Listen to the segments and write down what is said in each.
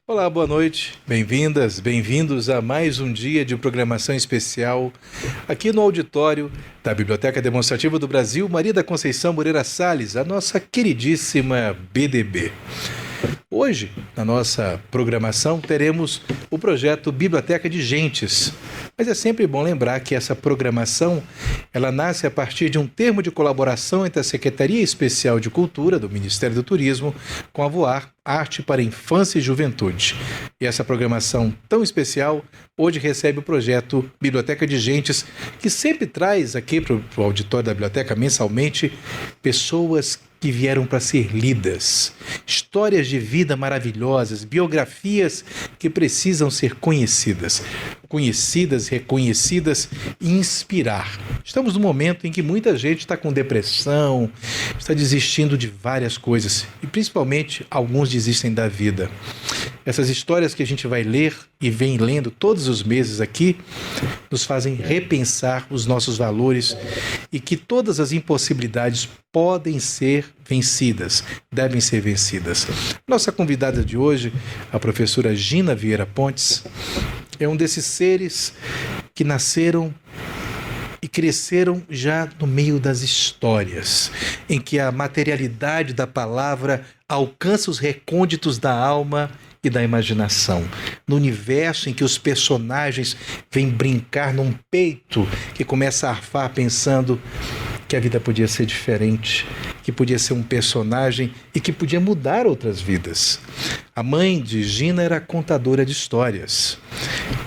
Olá, boa noite. Bem-vindas, bem-vindos a mais um dia de programação especial aqui no auditório da Biblioteca Demonstrativa do Brasil, Maria da Conceição Moreira Salles, a nossa queridíssima BDB. Hoje, na nossa programação, teremos o projeto Biblioteca de Gentes. Mas é sempre bom lembrar que essa programação, ela nasce a partir de um termo de colaboração entre a Secretaria Especial de Cultura do Ministério do Turismo com a Voar, Arte para Infância e Juventude. E essa programação tão especial hoje recebe o projeto Biblioteca de Gentes, que sempre traz aqui para o auditório da biblioteca mensalmente pessoas que vieram para ser lidas, histórias de vida maravilhosas, biografias que precisam ser conhecidas, reconhecidas e inspirar. Estamos num momento em que muita gente está com depressão, está desistindo de várias coisas e principalmente alguns desistem da vida. Essas histórias que a gente vai ler e vem lendo todos os meses aqui nos fazem repensar os nossos valores e que todas as impossibilidades podem ser vencidas, devem ser vencidas. Nossa convidada de hoje, a professora Gina Vieira Pontes, é um desses seres que nasceram e cresceram já no meio das histórias, em que a materialidade da palavra alcança os recônditos da alma e da imaginação, no universo em que os personagens vêm brincar num peito que começa a arfar pensando que a vida podia ser diferente, que podia ser um personagem e que podia mudar outras vidas. A mãe de Gina era contadora de histórias.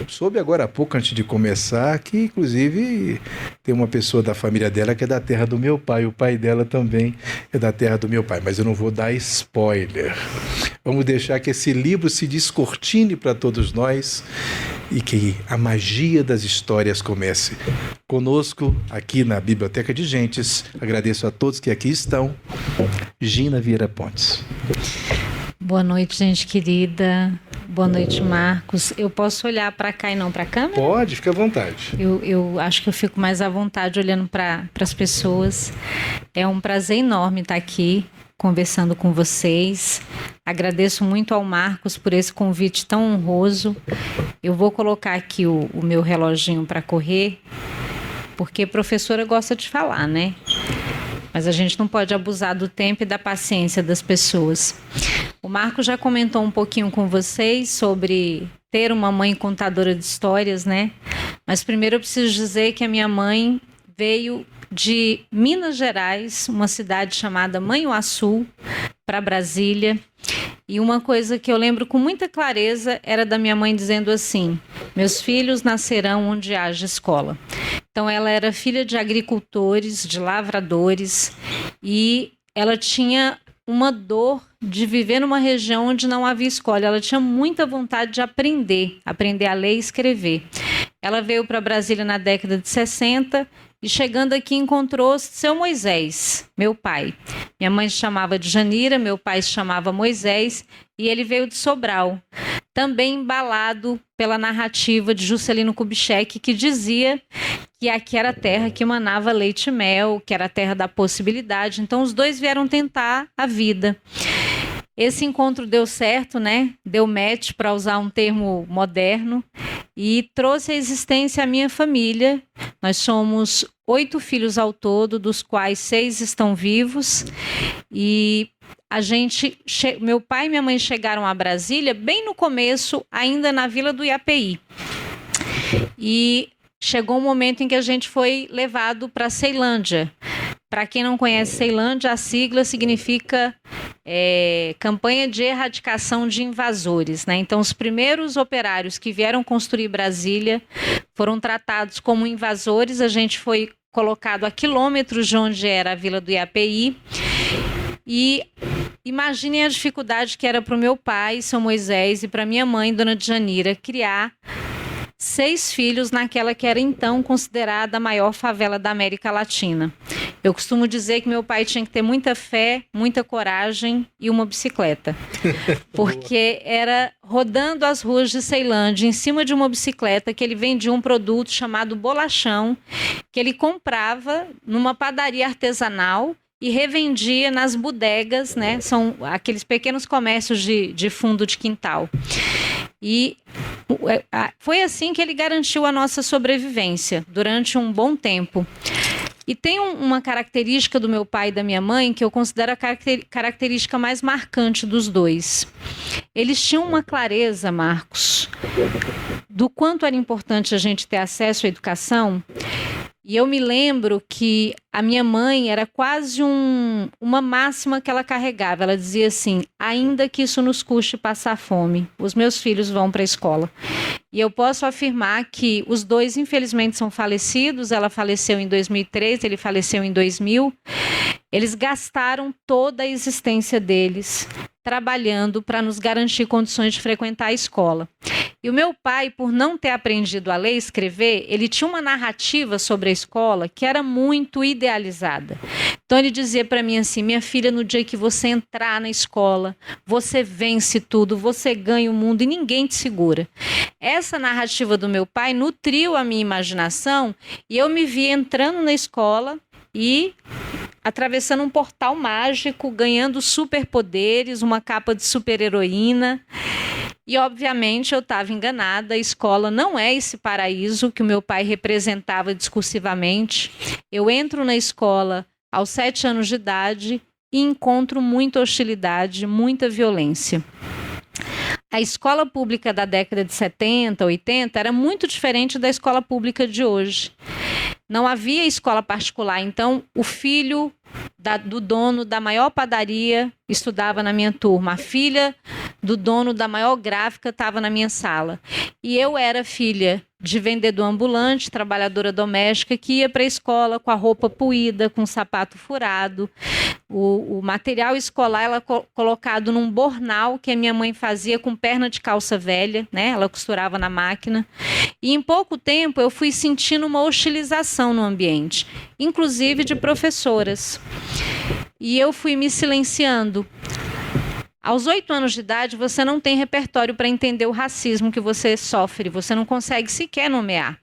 Soube agora há pouco, antes de começar, que inclusive tem uma pessoa da família dela que é da terra do meu pai, o pai dela também é da terra do meu pai, mas eu não vou dar spoiler. Vamos deixar que esse livro se descortine para todos nós e que a magia das histórias comece. Conosco, aqui na Biblioteca de Gentes, agradeço a todos que aqui estão, Gina Vieira Pontes. Boa noite, gente querida. Boa noite, Marcos. Eu posso olhar para cá e não para a câmera? Pode, fica à vontade. Eu acho que eu fico mais à vontade olhando para as pessoas. É um prazer enorme estar aqui conversando com vocês. Agradeço muito ao Marcos por esse convite tão honroso. Eu vou colocar aqui o meu reloginho para correr, porque professora gosta de falar, né? Mas a gente não pode abusar do tempo e da paciência das pessoas. O Marco já comentou um pouquinho com vocês sobre ter uma mãe contadora de histórias, né? Mas primeiro eu preciso dizer que a minha mãe veio de Minas Gerais, uma cidade chamada Manhuaçu, para Brasília. E uma coisa que eu lembro com muita clareza era da minha mãe dizendo assim: meus filhos nascerão onde haja escola. Então ela era filha de agricultores, de lavradores, e ela tinha uma dor de viver numa região onde não havia escola. Ela tinha muita vontade de aprender a ler e escrever. Ela veio para Brasília na década de 60 e chegando aqui encontrou seu Moisés, meu pai. Minha mãe se chamava de Janira, meu pai se chamava Moisés e ele veio de Sobral. Também embalado pela narrativa de Juscelino Kubitschek, que dizia que aqui era a terra que manava leite e mel, que era a terra da possibilidade. Então os dois vieram tentar a vida. Esse encontro deu certo, né? Deu match, para usar um termo moderno, e trouxe à existência a minha família. Nós somos 8 filhos ao todo, dos quais 6 estão vivos. E meu pai e minha mãe chegaram a Brasília bem no começo, ainda na Vila do Iapeí. E chegou um momento em que a gente foi levado para Ceilândia. Para quem não conhece Ceilândia, a sigla significa Campanha de Erradicação de Invasores, né? Então, os primeiros operários que vieram construir Brasília foram tratados como invasores. A gente foi colocado a quilômetros de onde era a Vila do Iapeí. E imaginem a dificuldade que era para o meu pai, seu Moisés, e para minha mãe, dona Djanira, criar 6 filhos naquela que era então considerada a maior favela da América Latina. Eu costumo dizer que meu pai tinha que ter muita fé, muita coragem e uma bicicleta. Porque era rodando as ruas de Ceilândia, em cima de uma bicicleta, que ele vendia um produto chamado bolachão, que ele comprava numa padaria artesanal e revendia nas bodegas, né? São aqueles pequenos comércios de fundo de quintal. E foi assim que ele garantiu a nossa sobrevivência durante um bom tempo. E tem uma característica do meu pai e da minha mãe que eu considero a característica mais marcante dos dois. Eles tinham uma clareza, Marcos, do quanto era importante a gente ter acesso à educação. E eu me lembro que a minha mãe era quase uma máxima que ela carregava. Ela dizia assim: ainda que isso nos custe passar fome, os meus filhos vão para a escola. E eu posso afirmar que os dois, infelizmente, são falecidos. Ela faleceu em 2003, ele faleceu em 2000. Eles gastaram toda a existência deles trabalhando para nos garantir condições de frequentar a escola. E o meu pai, por não ter aprendido a ler e escrever, ele tinha uma narrativa sobre a escola que era muito idealizada. Então ele dizia para mim assim: minha filha, no dia que você entrar na escola, você vence tudo, você ganha o mundo e ninguém te segura. Essa narrativa do meu pai nutriu a minha imaginação e eu me vi entrando na escola e atravessando um portal mágico, ganhando superpoderes, uma capa de super-heroína. E, obviamente, eu estava enganada. A escola não é esse paraíso que o meu pai representava discursivamente. Eu entro na escola aos 7 anos de idade e encontro muita hostilidade, muita violência. A escola pública da década de 70, 80 era muito diferente da escola pública de hoje. Não havia escola particular, então o filho do dono da maior padaria estudava na minha turma, a filha do dono da maior gráfica estava na minha sala. E eu era filha de vendedor ambulante, trabalhadora doméstica, que ia para a escola com a roupa puída, com o sapato furado. O material escolar ela colocado num bornal que a minha mãe fazia com perna de calça velha, né? Ela costurava na máquina. E em pouco tempo eu fui sentindo uma hostilização no ambiente, inclusive de professoras. E eu fui me silenciando. Aos 8 anos de idade, você não tem repertório para entender o racismo que você sofre, você não consegue sequer nomear.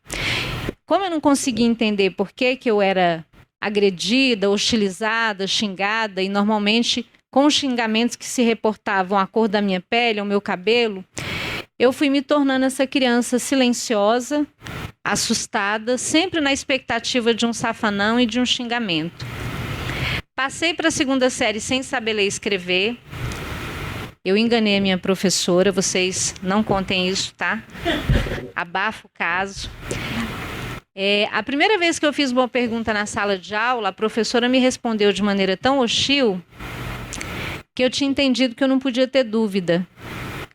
Como eu não conseguia entender por que eu era agredida, hostilizada, xingada, e normalmente com xingamentos que se reportavam à cor da minha pele, ao meu cabelo, eu fui me tornando essa criança silenciosa, assustada, sempre na expectativa de um safanão e de um xingamento. Passei para a 2ª série sem saber ler e escrever. Eu enganei a minha professora, vocês não contem isso, tá? Abafa o caso. A primeira vez que eu fiz uma pergunta na sala de aula, a professora me respondeu de maneira tão hostil que eu tinha entendido que eu não podia ter dúvida,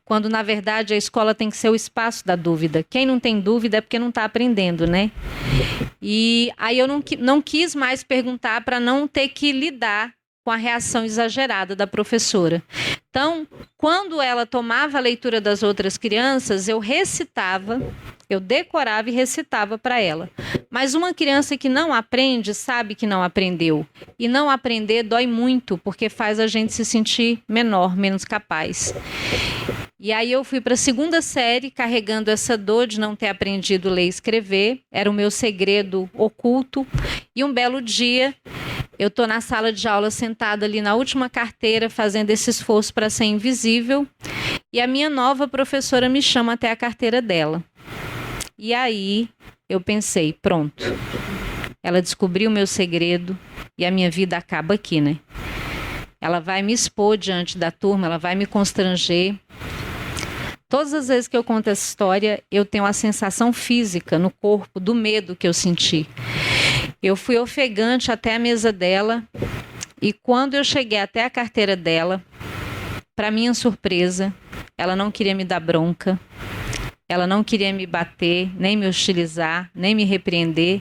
quando na verdade a escola tem que ser o espaço da dúvida. Quem não tem dúvida é porque não está aprendendo, né? E aí eu não quis mais perguntar para não ter que lidar com a reação exagerada da professora. Então, quando ela tomava a leitura das outras crianças, eu decorava e recitava para ela. Mas uma criança que não aprende, sabe que não aprendeu. E não aprender dói muito, porque faz a gente se sentir menor, menos capaz. E aí eu fui para a 2ª série carregando essa dor de não ter aprendido a ler e escrever. Era o meu segredo oculto. E um belo dia, eu estou na sala de aula sentada ali na última carteira, fazendo esse esforço para ser invisível. E a minha nova professora me chama até a carteira dela. E aí eu pensei, pronto. Ela descobriu o meu segredo e a minha vida acaba aqui, né? Ela vai me expor diante da turma, ela vai me constranger. Todas as vezes que eu conto essa história, eu tenho uma sensação física no corpo do medo que eu senti. Eu fui ofegante até a mesa dela e quando eu cheguei até a carteira dela, para minha surpresa, ela não queria me dar bronca, ela não queria me bater, nem me hostilizar, nem me repreender.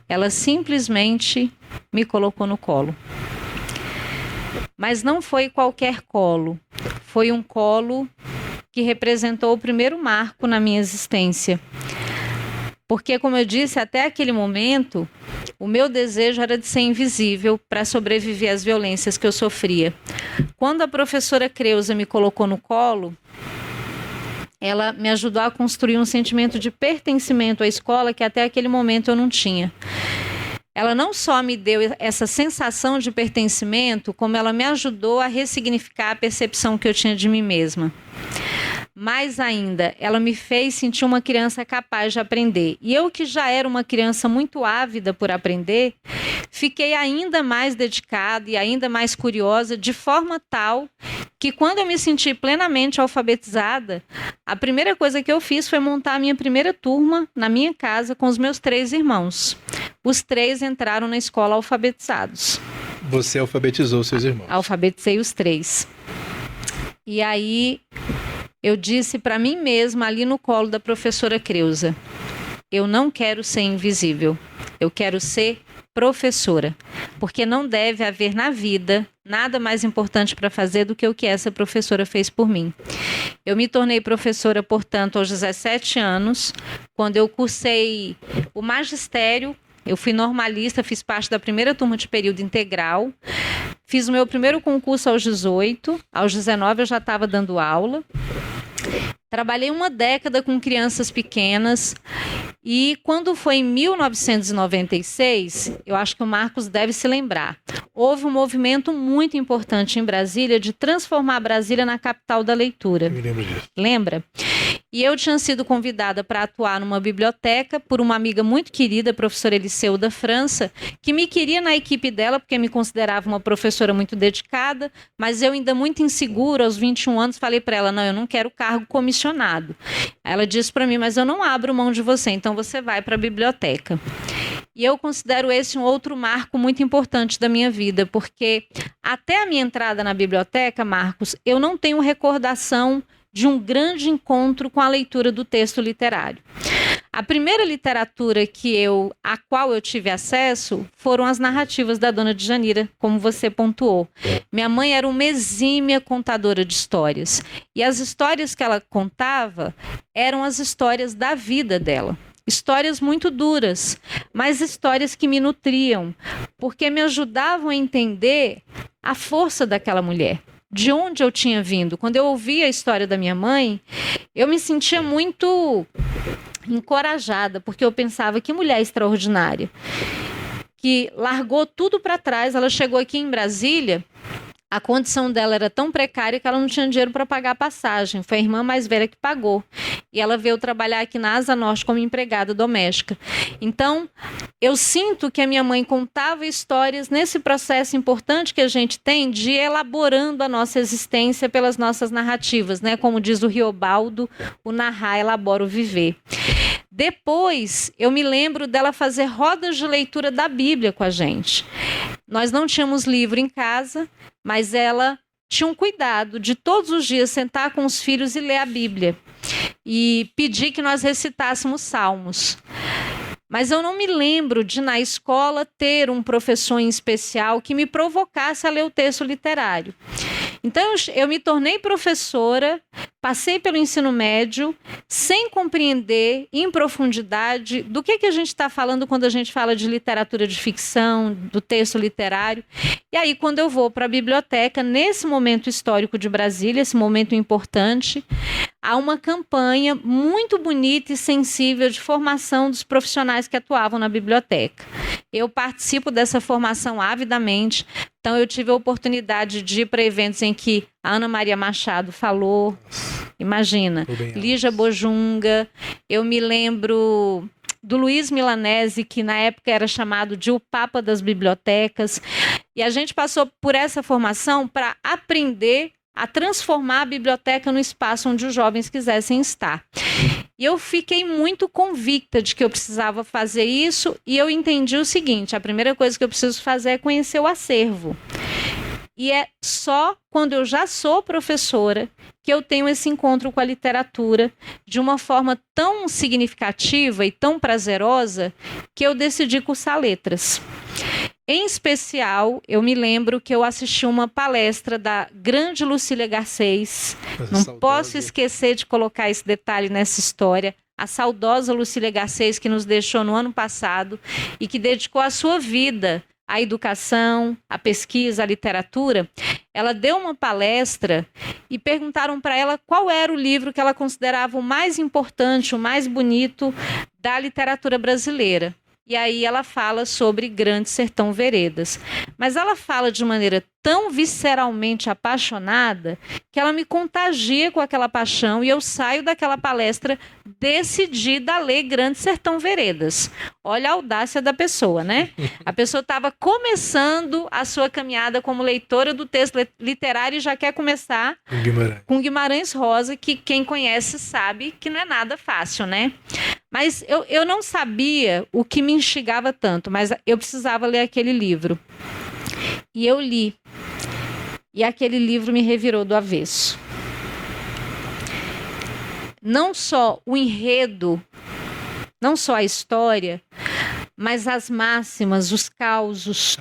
Ela simplesmente me colocou no colo. Mas não foi qualquer colo, foi um colo que representou o primeiro marco na minha existência. Porque, como eu disse, até aquele momento, o meu desejo era de ser invisível para sobreviver às violências que eu sofria. Quando a professora Creuza me colocou no colo, ela me ajudou a construir um sentimento de pertencimento à escola que até aquele momento eu não tinha. ela não só me deu essa sensação de pertencimento, como ela me ajudou a ressignificar a percepção que eu tinha de mim mesma. Mais ainda, ela me fez sentir uma criança capaz de aprender. E eu, que já era uma criança muito ávida por aprender, fiquei ainda mais dedicada e ainda mais curiosa, de forma tal que, quando eu me senti plenamente alfabetizada, a primeira coisa que eu fiz foi montar a minha primeira turma na minha casa com os meus 3 irmãos. Os 3 entraram na escola alfabetizados. Você alfabetizou seus irmãos? Alfabetizei os 3. E aí eu disse para mim mesma, ali no colo da professora Creuza, eu não quero ser invisível, eu quero ser professora, porque não deve haver na vida nada mais importante para fazer do que o que essa professora fez por mim. Eu me tornei professora, portanto, aos 17 anos, quando eu cursei o magistério. Eu fui normalista, fiz parte da primeira turma de período integral, fiz o meu primeiro concurso aos 18, aos 19 eu já estava dando aula. Trabalhei uma década com crianças pequenas e quando foi em 1996, eu acho que o Marcos deve se lembrar, houve um movimento muito importante em Brasília de transformar Brasília na capital da leitura. Eu me lembro disso. Lembra? E eu tinha sido convidada para atuar numa biblioteca por uma amiga muito querida, a professora Eliseu da França, que me queria na equipe dela porque me considerava uma professora muito dedicada, mas eu ainda muito insegura, aos 21 anos, falei para ela, não, eu não quero cargo comissionado. Ela disse para mim, mas eu não abro mão de você, então você vai para a biblioteca. E eu considero esse um outro marco muito importante da minha vida, porque até a minha entrada na biblioteca, Marcos, eu não tenho recordação de um grande encontro com a leitura do texto literário. A primeira literatura a qual eu tive acesso foram as narrativas da Dona Djanira, como você pontuou. Minha mãe era uma exímia contadora de histórias, e as histórias que ela contava eram as histórias da vida dela. Histórias muito duras, mas histórias que me nutriam, porque me ajudavam a entender a força daquela mulher. De onde eu tinha vindo. Quando eu ouvia a história da minha mãe, eu me sentia muito encorajada, porque eu pensava, que mulher extraordinária, que largou tudo para trás. Ela chegou aqui em Brasília, a condição dela era tão precária que ela não tinha dinheiro para pagar a passagem. Foi a irmã mais velha que pagou. E ela veio trabalhar aqui na Asa Norte como empregada doméstica. Então, eu sinto que a minha mãe contava histórias nesse processo importante que a gente tem de ir elaborando a nossa existência pelas nossas narrativas, né? Como diz o Riobaldo, o narrar elabora o viver. Depois, eu me lembro dela fazer rodas de leitura da Bíblia com a gente. Nós não tínhamos livro em casa, mas ela tinha um cuidado de todos os dias sentar com os filhos e ler a Bíblia. E pedir que nós recitássemos salmos. Mas eu não me lembro de, na escola, ter um professor em especial que me provocasse a ler o texto literário. Então, eu me tornei professora, passei pelo ensino médio, sem compreender em profundidade do que a gente está falando quando a gente fala de literatura de ficção, do texto literário. E aí, quando eu vou para a biblioteca, nesse momento histórico de Brasília, esse momento importante, há uma campanha muito bonita e sensível de formação dos profissionais que atuavam na biblioteca. Eu participo dessa formação avidamente, então eu tive a oportunidade de ir para eventos em que a Ana Maria Machado falou, imagina, Lígia Bojunga, eu me lembro do Luiz Milanese, que na época era chamado de o Papa das Bibliotecas, e a gente passou por essa formação para aprender a transformar a biblioteca no espaço onde os jovens quisessem estar. E eu fiquei muito convicta de que eu precisava fazer isso, e eu entendi o seguinte, a primeira coisa que eu preciso fazer é conhecer o acervo. E é só quando eu já sou professora que eu tenho esse encontro com a literatura de uma forma tão significativa e tão prazerosa que eu decidi cursar letras. Em especial, eu me lembro que eu assisti uma palestra da grande Lucília Garcês. Não posso esquecer de colocar esse detalhe nessa história. A saudosa Lucília Garcês, que nos deixou no ano passado e que dedicou a sua vida à educação, à pesquisa, à literatura. Ela deu uma palestra e perguntaram para ela qual era o livro que ela considerava o mais importante, o mais bonito da literatura brasileira. E aí ela fala sobre Grande Sertão Veredas. Mas ela fala de maneira tão visceralmente apaixonada que ela me contagia com aquela paixão e eu saio daquela palestra decidida a ler Grande Sertão Veredas. Olha a audácia da pessoa, né? A pessoa estava começando a sua caminhada como leitora do texto literário e já quer começar com Guimarães Rosa, que quem conhece sabe que não é nada fácil, né? Mas eu não sabia o que me instigava tanto, mas eu precisava ler aquele livro. E eu li. E aquele livro me revirou do avesso. Não só o enredo, não só a história, mas as máximas, os causos,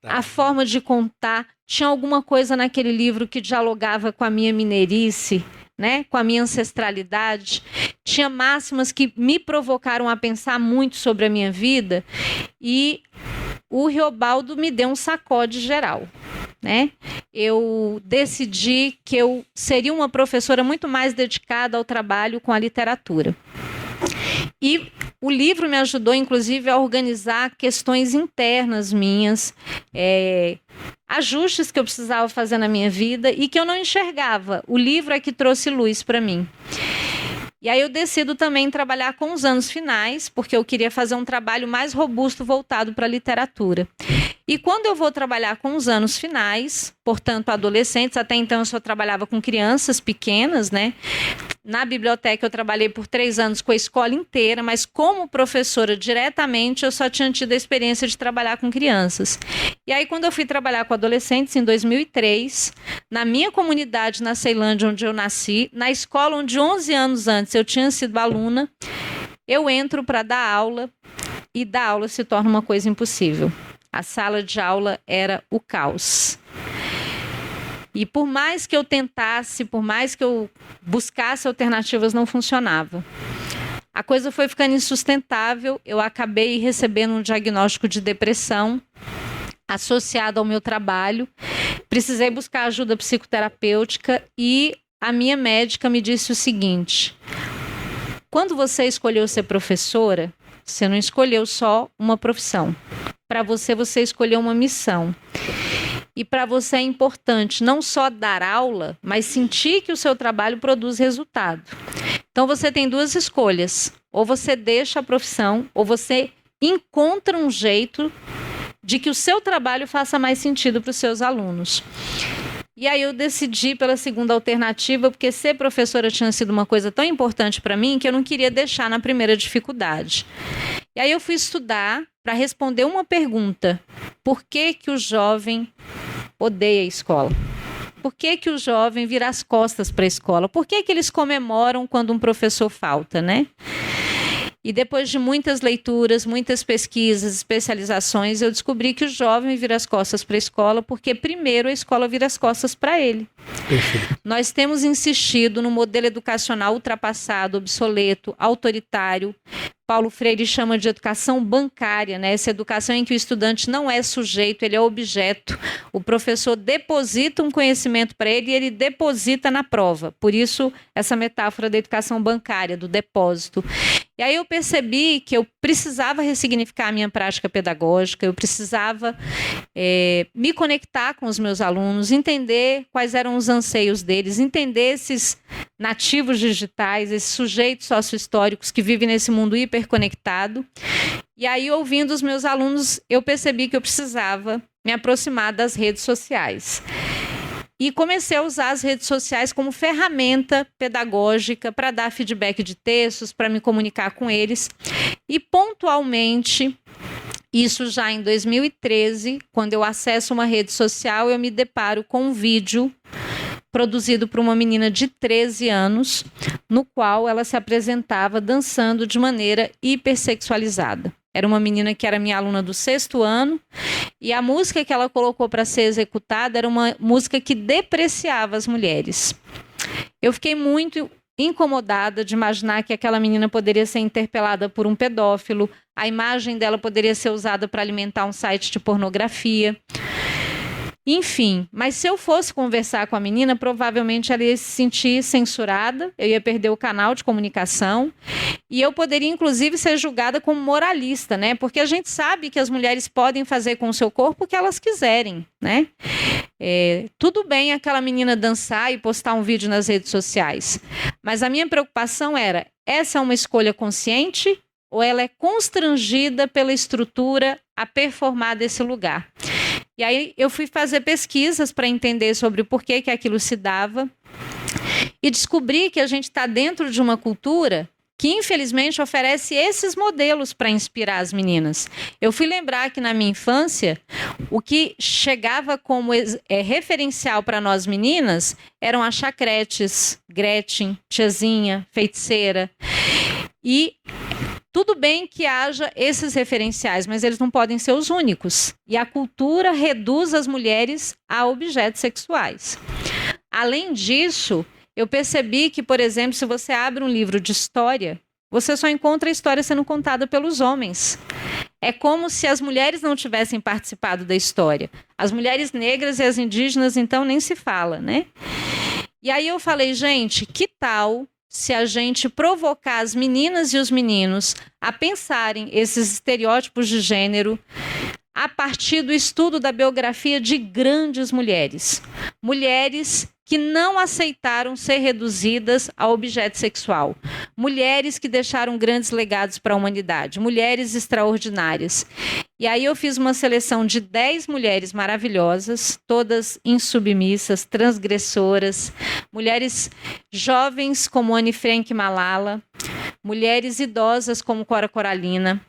a forma de contar. Tinha alguma coisa naquele livro que dialogava com a minha mineirice, né? Com a minha ancestralidade. Tinha máximas que me provocaram a pensar muito sobre a minha vida e o Riobaldo me deu um sacode geral, né? Eu decidi que eu seria uma professora muito mais dedicada ao trabalho com a literatura. E o livro me ajudou, inclusive, a organizar questões internas minhas, ajustes que eu precisava fazer na minha vida e que eu não enxergava. O livro é que trouxe luz para mim. E aí eu decido também trabalhar com os anos finais, porque eu queria fazer um trabalho mais robusto voltado para a literatura. E quando eu vou trabalhar com os anos finais, portanto adolescentes, até então eu só trabalhava com crianças pequenas, né? Na biblioteca eu trabalhei por 3 anos com a escola inteira, mas como professora diretamente eu só tinha tido a experiência de trabalhar com crianças. E aí quando eu fui trabalhar com adolescentes em 2003, na minha comunidade na Ceilândia, onde eu nasci, na escola onde 11 anos antes eu tinha sido aluna, eu entro para dar aula e dar aula se torna uma coisa impossível. A sala de aula era o caos. E por mais que eu tentasse, por mais que eu buscasse alternativas, não funcionava. A coisa foi ficando insustentável, eu acabei recebendo um diagnóstico de depressão associado ao meu trabalho. Precisei buscar ajuda psicoterapêutica e a minha médica me disse o seguinte: quando você escolheu ser professora, você não escolheu só uma profissão. Para você, você escolheu uma missão. E para você é importante não só dar aula, mas sentir que o seu trabalho produz resultado. Então você tem 2 escolhas. Ou você deixa a profissão, ou você encontra um jeito de que o seu trabalho faça mais sentido para os seus alunos. E aí eu decidi pela segunda alternativa, porque ser professora tinha sido uma coisa tão importante para mim que eu não queria deixar na primeira dificuldade. E aí eu fui estudar para responder uma pergunta: por que o jovem odeia a escola? Por que o jovem vira as costas para a escola? Por que eles comemoram quando um professor falta, né? E depois de muitas leituras, muitas pesquisas, especializações, eu descobri que o jovem vira as costas para a escola porque primeiro a escola vira as costas para ele. Perfeito. Nós temos insistido no modelo educacional ultrapassado, obsoleto, autoritário. Paulo Freire chama de educação bancária, né? Essa educação em que o estudante não é sujeito, ele é objeto. O professor deposita um conhecimento para ele e ele deposita na prova. Por isso, essa metáfora da educação bancária, do depósito. E aí eu percebi que eu precisava ressignificar a minha prática pedagógica, eu precisava me conectar com os meus alunos, entender quais eram os anseios deles, entender esses nativos digitais, esses sujeitos sociohistóricos que vivem nesse mundo hiperconectado. E aí, ouvindo os meus alunos, eu percebi que eu precisava me aproximar das redes sociais. E comecei a usar as redes sociais como ferramenta pedagógica para dar feedback de textos, para me comunicar com eles. E pontualmente, isso já em 2013, quando eu acesso uma rede social, eu me deparo com um vídeo produzido por uma menina de 13 anos, no qual ela se apresentava dançando de maneira hipersexualizada. Era uma menina que era minha aluna do 6º ano, e a música que ela colocou para ser executada era uma música que depreciava as mulheres. Eu fiquei muito incomodada de imaginar que aquela menina poderia ser interpelada por um pedófilo, a imagem dela poderia ser usada para alimentar um site de pornografia. Enfim, mas se eu fosse conversar com a menina, provavelmente ela ia se sentir censurada, eu ia perder o canal de comunicação E eu poderia, inclusive, ser julgada como moralista, né? Porque a gente sabe que as mulheres podem fazer com o seu corpo o que elas quiserem, né? Tudo bem aquela menina dançar e postar um vídeo nas redes sociais, mas a minha preocupação era, essa é uma escolha consciente ou ela é constrangida pela estrutura a performar desse lugar? E aí eu fui fazer pesquisas para entender sobre o porquê que aquilo se dava e descobri que a gente está dentro de uma cultura que infelizmente oferece esses modelos para inspirar as meninas. Eu fui lembrar que na minha infância, o que chegava como referencial para nós meninas eram as chacretes, Gretchen, tiazinha, feiticeira. E tudo bem que haja esses referenciais, mas eles não podem ser os únicos. E a cultura reduz as mulheres a objetos sexuais. Além disso, eu percebi que, por exemplo, se você abre um livro de história, você só encontra a história sendo contada pelos homens. É como se as mulheres não tivessem participado da história. As mulheres negras e as indígenas, então, nem se fala, né? E aí eu falei, gente, que tal se a gente provocar as meninas e os meninos a pensarem esses estereótipos de gênero a partir do estudo da biografia de grandes mulheres. Mulheres que não aceitaram ser reduzidas a objeto sexual. Mulheres que deixaram grandes legados para a humanidade. Mulheres extraordinárias. E aí eu fiz uma seleção de 10 mulheres maravilhosas, todas insubmissas, transgressoras. Mulheres jovens como Anne Frank e Malala. Mulheres idosas como Cora Coralina.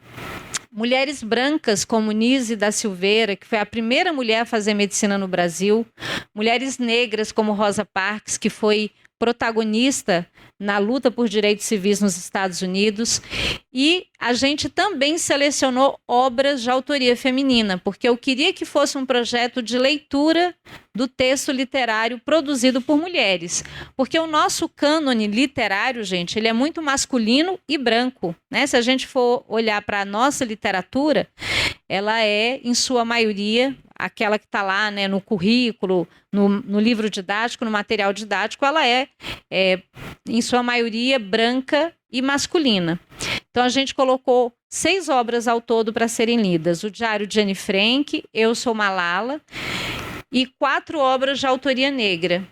Mulheres brancas como Nise da Silveira, que foi a primeira mulher a fazer medicina no Brasil. Mulheres negras como Rosa Parks, que foi protagonista na luta por direitos civis nos Estados Unidos. E a gente também selecionou obras de autoria feminina, porque eu queria que fosse um projeto de leitura do texto literário produzido por mulheres. Porque o nosso cânone literário, gente, ele é muito masculino e branco, né? Se a gente for olhar para a nossa literatura, ela é, em sua maioria, aquela que está lá, né, no currículo, no livro didático, no material didático, ela é, em sua maioria, branca e masculina. Então, a gente colocou 6 obras ao todo para serem lidas. O Diário de Anne Frank, Eu Sou Malala, e 4 obras de autoria negra.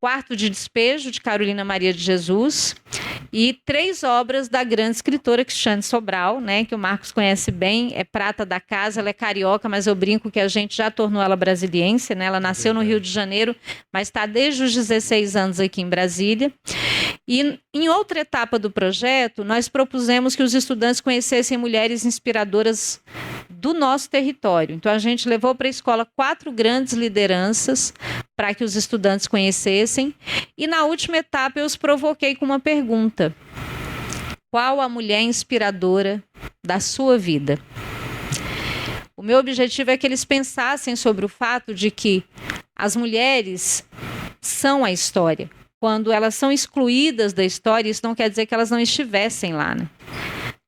Quarto de Despejo, de Carolina Maria de Jesus, e 3 obras da grande escritora Cristiane Sobral, né, que o Marcos conhece bem, é prata da casa, ela é carioca, mas eu brinco que a gente já tornou ela brasiliense, né, ela nasceu no Rio de Janeiro, mas está desde os 16 anos aqui em Brasília. E em outra etapa do projeto, nós propusemos que os estudantes conhecessem mulheres inspiradoras do nosso território. Então, a gente levou para a escola 4 grandes lideranças para que os estudantes conhecessem. E na última etapa, eu os provoquei com uma pergunta. Qual a mulher inspiradora da sua vida? O meu objetivo é que eles pensassem sobre o fato de que as mulheres são a história. Quando elas são excluídas da história, isso não quer dizer que elas não estivessem lá, né?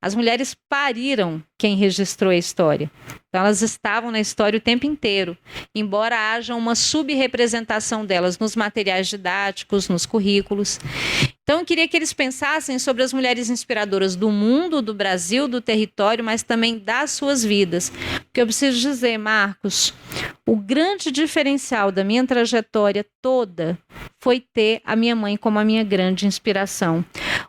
As mulheres pariram quem registrou a história. Então, elas estavam na história o tempo inteiro, embora haja uma subrepresentação delas nos materiais didáticos, nos currículos. Então, eu queria que eles pensassem sobre as mulheres inspiradoras do mundo, do Brasil, do território, mas também das suas vidas. Porque eu preciso dizer, Marcos, o grande diferencial da minha trajetória toda foi ter a minha mãe como a minha grande inspiração.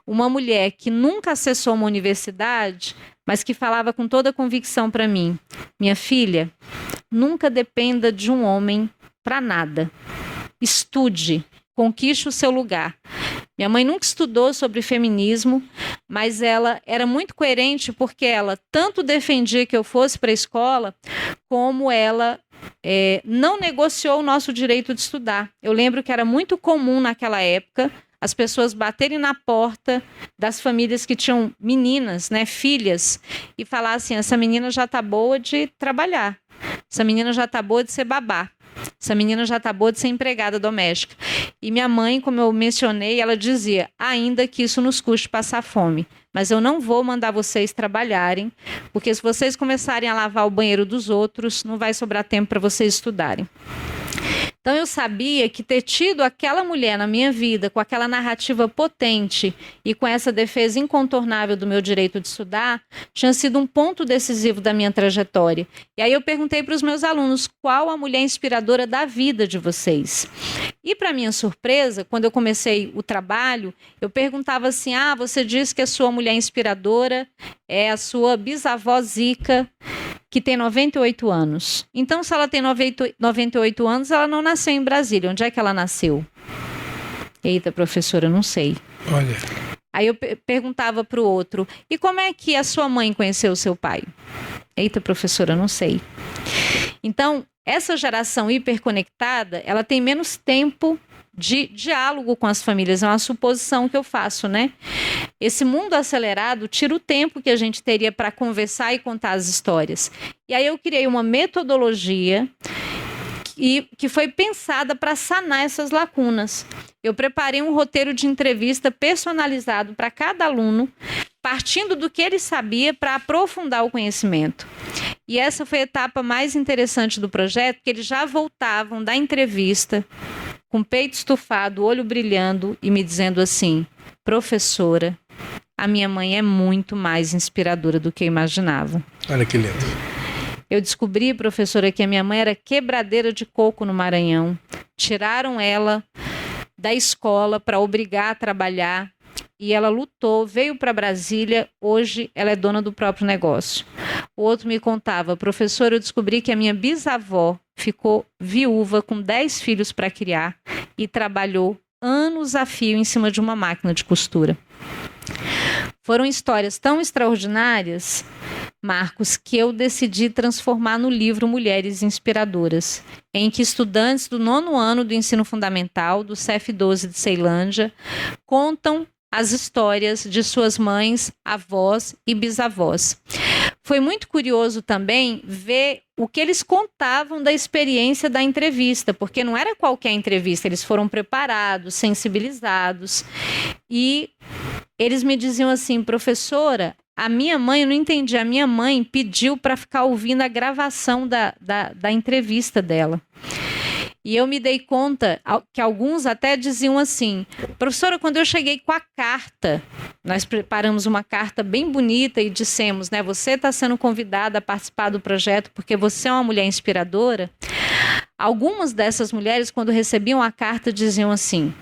Uma mulher que nunca acessou uma universidade, mas que falava com toda a convicção para mim: minha filha, nunca dependa de um homem para nada. Estude, conquiste o seu lugar. Minha mãe nunca estudou sobre feminismo, mas ela era muito coerente porque ela tanto defendia que eu fosse para a escola, como ela não negociou o nosso direito de estudar. Eu lembro que era muito comum naquela época as pessoas baterem na porta das famílias que tinham meninas, né, filhas, e falar assim: essa menina já está boa de trabalhar, essa menina já está boa de ser babá, essa menina já está boa de ser empregada doméstica. E minha mãe, como eu mencionei, ela dizia: ainda que isso nos custe passar fome, mas eu não vou mandar vocês trabalharem, porque se vocês começarem a lavar o banheiro dos outros, não vai sobrar tempo para vocês estudarem. Então eu sabia que ter tido aquela mulher na minha vida, com aquela narrativa potente e com essa defesa incontornável do meu direito de estudar, tinha sido um ponto decisivo da minha trajetória. E aí eu perguntei para os meus alunos qual a mulher inspiradora da vida de vocês. E para minha surpresa, quando eu comecei o trabalho, eu perguntava assim: você disse que a sua mulher inspiradora é a sua bisavó Zica, que tem 98 anos. Então, se ela tem 98 anos, ela não nasceu em Brasília. Onde é que ela nasceu? Eita, professora, não sei. Olha. Aí eu perguntava para o outro: e como é que a sua mãe conheceu o seu pai? Eita, professora, não sei. Então, essa geração hiperconectada, ela tem menos tempo de diálogo com as famílias, é uma suposição que eu faço, né? Esse mundo acelerado tira o tempo que a gente teria para conversar e contar as histórias. E aí eu criei uma metodologia que foi pensada para sanar essas lacunas. Eu preparei um roteiro de entrevista personalizado para cada aluno, partindo do que ele sabia para aprofundar o conhecimento. E essa foi a etapa mais interessante do projeto, porque eles já voltavam da entrevista com o peito estufado, olho brilhando e me dizendo assim: professora, a minha mãe é muito mais inspiradora do que eu imaginava. Olha que lindo. Eu descobri, professora, que a minha mãe era quebradeira de coco no Maranhão. Tiraram ela da escola para obrigar a trabalhar e ela lutou, veio para Brasília, hoje ela é dona do próprio negócio. O outro me contava: professora, eu descobri que a minha bisavó ficou viúva com 10 filhos para criar e trabalhou anos a fio em cima de uma máquina de costura. Foram histórias tão extraordinárias, Marcos, que eu decidi transformar no livro Mulheres Inspiradoras, em que estudantes do 9º ano do ensino fundamental, do CEF12 de Ceilândia, contam as histórias de suas mães, avós e bisavós. Foi muito curioso também ver o que eles contavam da experiência da entrevista, porque não era qualquer entrevista, eles foram preparados, sensibilizados, e eles me diziam assim: professora, a minha mãe, eu não entendi, a minha mãe pediu para ficar ouvindo a gravação da entrevista dela. E eu me dei conta que alguns até diziam assim: professora, quando eu cheguei com a carta, nós preparamos uma carta bem bonita e dissemos, né, você está sendo convidada a participar do projeto porque você é uma mulher inspiradora. Algumas dessas mulheres, quando recebiam a carta, diziam assim: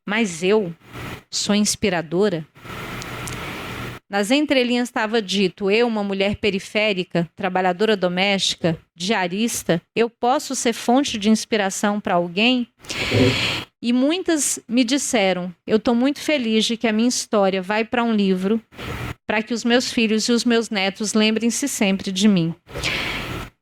mas eu sou inspiradora? Nas entrelinhas estava dito: eu, uma mulher periférica, trabalhadora doméstica, diarista, eu posso ser fonte de inspiração para alguém? E muitas me disseram: eu estou muito feliz de que a minha história vai para um livro, para que os meus filhos e os meus netos lembrem-se sempre de mim.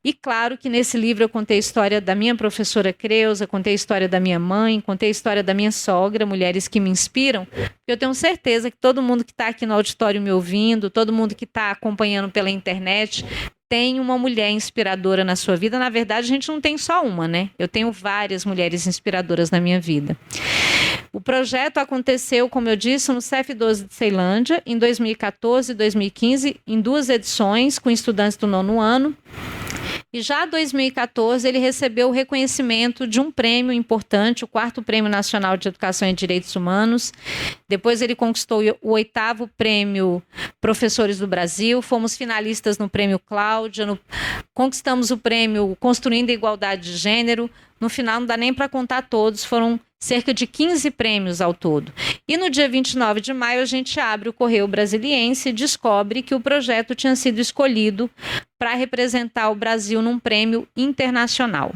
E claro que nesse livro eu contei a história da minha professora Creuza, contei a história da minha mãe, contei a história da minha sogra, mulheres que me inspiram. Eu tenho certeza que todo mundo que está aqui no auditório me ouvindo, todo mundo que está acompanhando pela internet, tem uma mulher inspiradora na sua vida. Na verdade, a gente não tem só uma, né? Eu tenho várias mulheres inspiradoras na minha vida. O projeto aconteceu, como eu disse, no CEF12 de Ceilândia, em 2014 e 2015, em 2 edições, com estudantes do 9º ano. E já em 2014 ele recebeu o reconhecimento de um prêmio importante, o 4º Prêmio Nacional de Educação e Direitos Humanos. Depois ele conquistou o 8º Prêmio Professores do Brasil, fomos finalistas no Prêmio Cláudia, conquistamos o prêmio Construindo a Igualdade de Gênero. No final não dá nem para contar todos, foram cerca de 15 prêmios ao todo. E no dia 29 de maio a gente abre o Correio Brasiliense e descobre que o projeto tinha sido escolhido para representar o Brasil num prêmio internacional.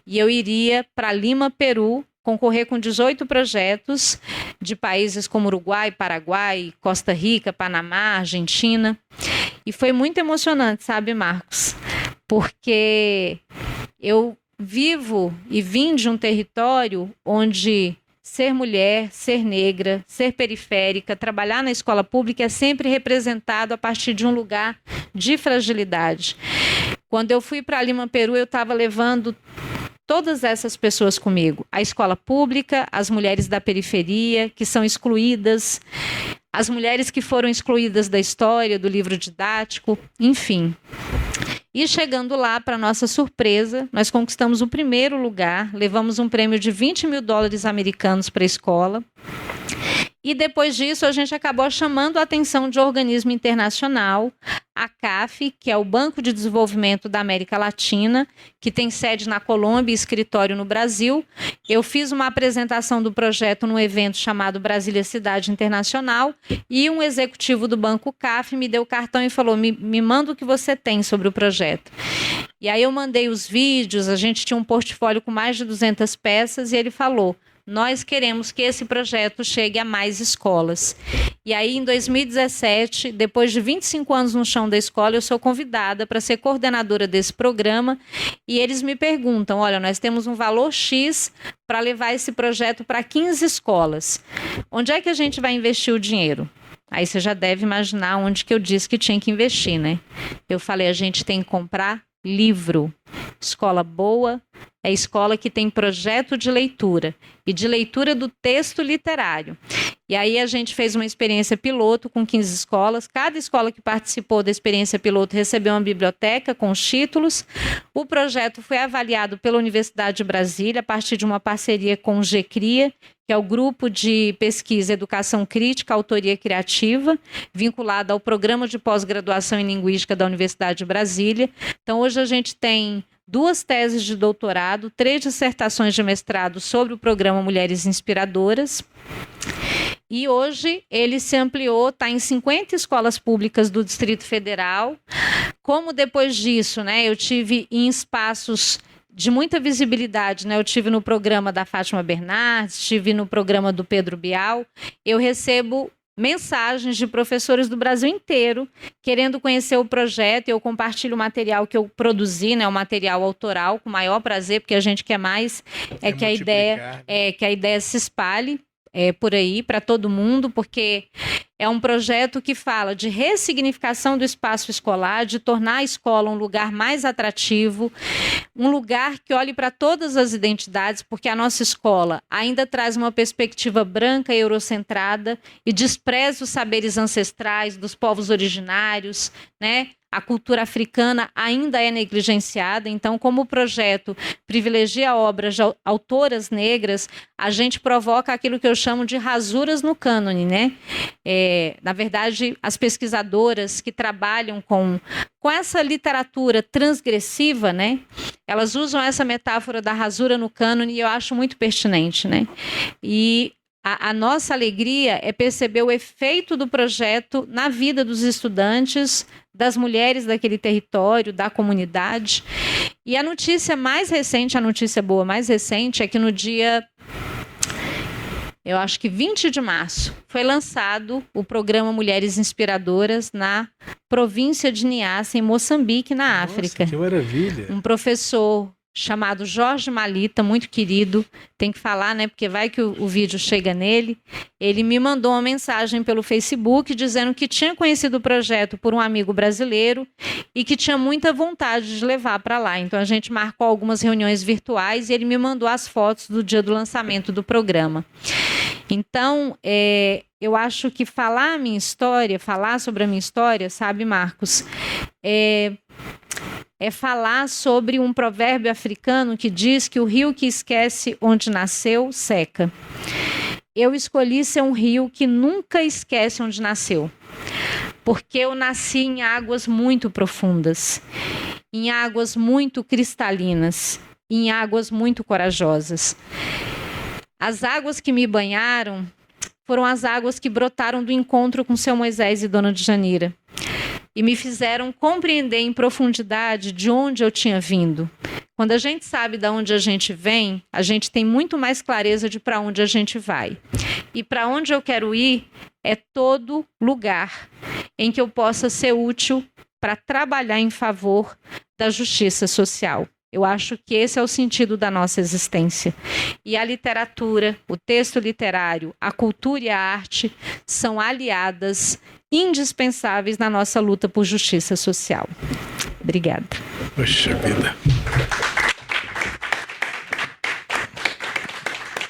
E eu iria para Lima, Peru, concorrer com 18 projetos de países como Uruguai, Paraguai, Costa Rica, Panamá, Argentina. E foi muito emocionante, sabe, Marcos? Porque eu vivo e vim de um território onde ser mulher, ser negra, ser periférica, trabalhar na escola pública é sempre representado a partir de um lugar de fragilidade. Quando eu fui para Lima, Peru, eu estava levando todas essas pessoas comigo. A escola pública, as mulheres da periferia, que são excluídas, as mulheres que foram excluídas da história, do livro didático, enfim. E chegando lá, para nossa surpresa, nós conquistamos o primeiro lugar, levamos um prêmio de $20 mil americanos para a escola. E depois disso, a gente acabou chamando a atenção de um organismo internacional, a CAF, que é o Banco de Desenvolvimento da América Latina, que tem sede na Colômbia e escritório no Brasil. Eu fiz uma apresentação do projeto num evento chamado Brasília Cidade Internacional, e um executivo do Banco CAF me deu o cartão e falou: me manda o que você tem sobre o projeto. E aí eu mandei os vídeos, a gente tinha um portfólio com mais de 200 peças, e ele falou: nós queremos que esse projeto chegue a mais escolas. E aí, em 2017, depois de 25 anos no chão da escola, eu sou convidada para ser coordenadora desse programa, e eles me perguntam: olha, nós temos um valor X para levar esse projeto para 15 escolas. Onde é que a gente vai investir o dinheiro? Aí você já deve imaginar onde que eu disse que tinha que investir, né? Eu falei: a gente tem que comprar livro. Escola boa é escola que tem projeto de leitura, e de leitura do texto literário. E aí a gente fez uma experiência piloto com 15 escolas. Cada escola que participou da experiência piloto recebeu uma biblioteca com os títulos. O projeto foi avaliado pela Universidade de Brasília a partir de uma parceria com o GCRIA, que é o Grupo de Pesquisa Educação Crítica, Autoria Criativa, vinculado ao Programa de Pós-Graduação em Linguística da Universidade de Brasília. Então, hoje a gente tem 2 teses de doutorado, 3 dissertações de mestrado sobre o programa Mulheres Inspiradoras. E hoje ele se ampliou, está em 50 escolas públicas do Distrito Federal. Como depois disso, né, eu tive em espaços de muita visibilidade, né? Eu tive no programa da Fátima Bernardes, estive no programa do Pedro Bial. Eu recebo mensagens de professores do Brasil inteiro querendo conhecer o projeto, e eu compartilho o material que eu produzi, né, o material autoral, com o maior prazer, porque a gente quer mais que a ideia se espalhe por aí para todo mundo, porque é um projeto que fala de ressignificação do espaço escolar, de tornar a escola um lugar mais atrativo, um lugar que olhe para todas as identidades, porque a nossa escola ainda traz uma perspectiva branca e eurocentrada e despreza os saberes ancestrais dos povos originários, né? A cultura africana ainda é negligenciada. Então, como o projeto privilegia obras de autoras negras, a gente provoca aquilo que eu chamo de rasuras no cânone, né? Na verdade, as pesquisadoras que trabalham com essa literatura transgressiva, né? Elas usam essa metáfora da rasura no cânone, e eu acho muito pertinente, né? E a nossa alegria é perceber o efeito do projeto na vida dos estudantes, das mulheres daquele território, da comunidade. E a notícia mais recente, a notícia boa mais recente, é que no dia, eu acho que 20 de março, foi lançado o programa Mulheres Inspiradoras na província de Niassa, em Moçambique, na África. Que maravilha! Um professor chamado Jorge Malita, muito querido, tem que falar, né, porque vai que o vídeo chega nele. Ele me mandou uma mensagem pelo Facebook dizendo que tinha conhecido o projeto por um amigo brasileiro e que tinha muita vontade de levar para lá. Então a gente marcou algumas reuniões virtuais e ele me mandou as fotos do dia do lançamento do programa. Então, eu acho que falar sobre a minha história, sabe, Marcos, é falar sobre um provérbio africano que diz que o rio que esquece onde nasceu, seca. Eu escolhi ser um rio que nunca esquece onde nasceu, porque eu nasci em águas muito profundas, em águas muito cristalinas, em águas muito corajosas. As águas que me banharam foram as águas que brotaram do encontro com seu Moisés e Dona Djanira, e me fizeram compreender em profundidade de onde eu tinha vindo. Quando a gente sabe de onde a gente vem, a gente tem muito mais clareza de para onde a gente vai. E para onde eu quero ir é todo lugar em que eu possa ser útil para trabalhar em favor da justiça social. Eu acho que esse é o sentido da nossa existência. E a literatura, o texto literário, a cultura e a arte são aliadas indispensáveis na nossa luta por justiça social. Obrigada. Poxa vida.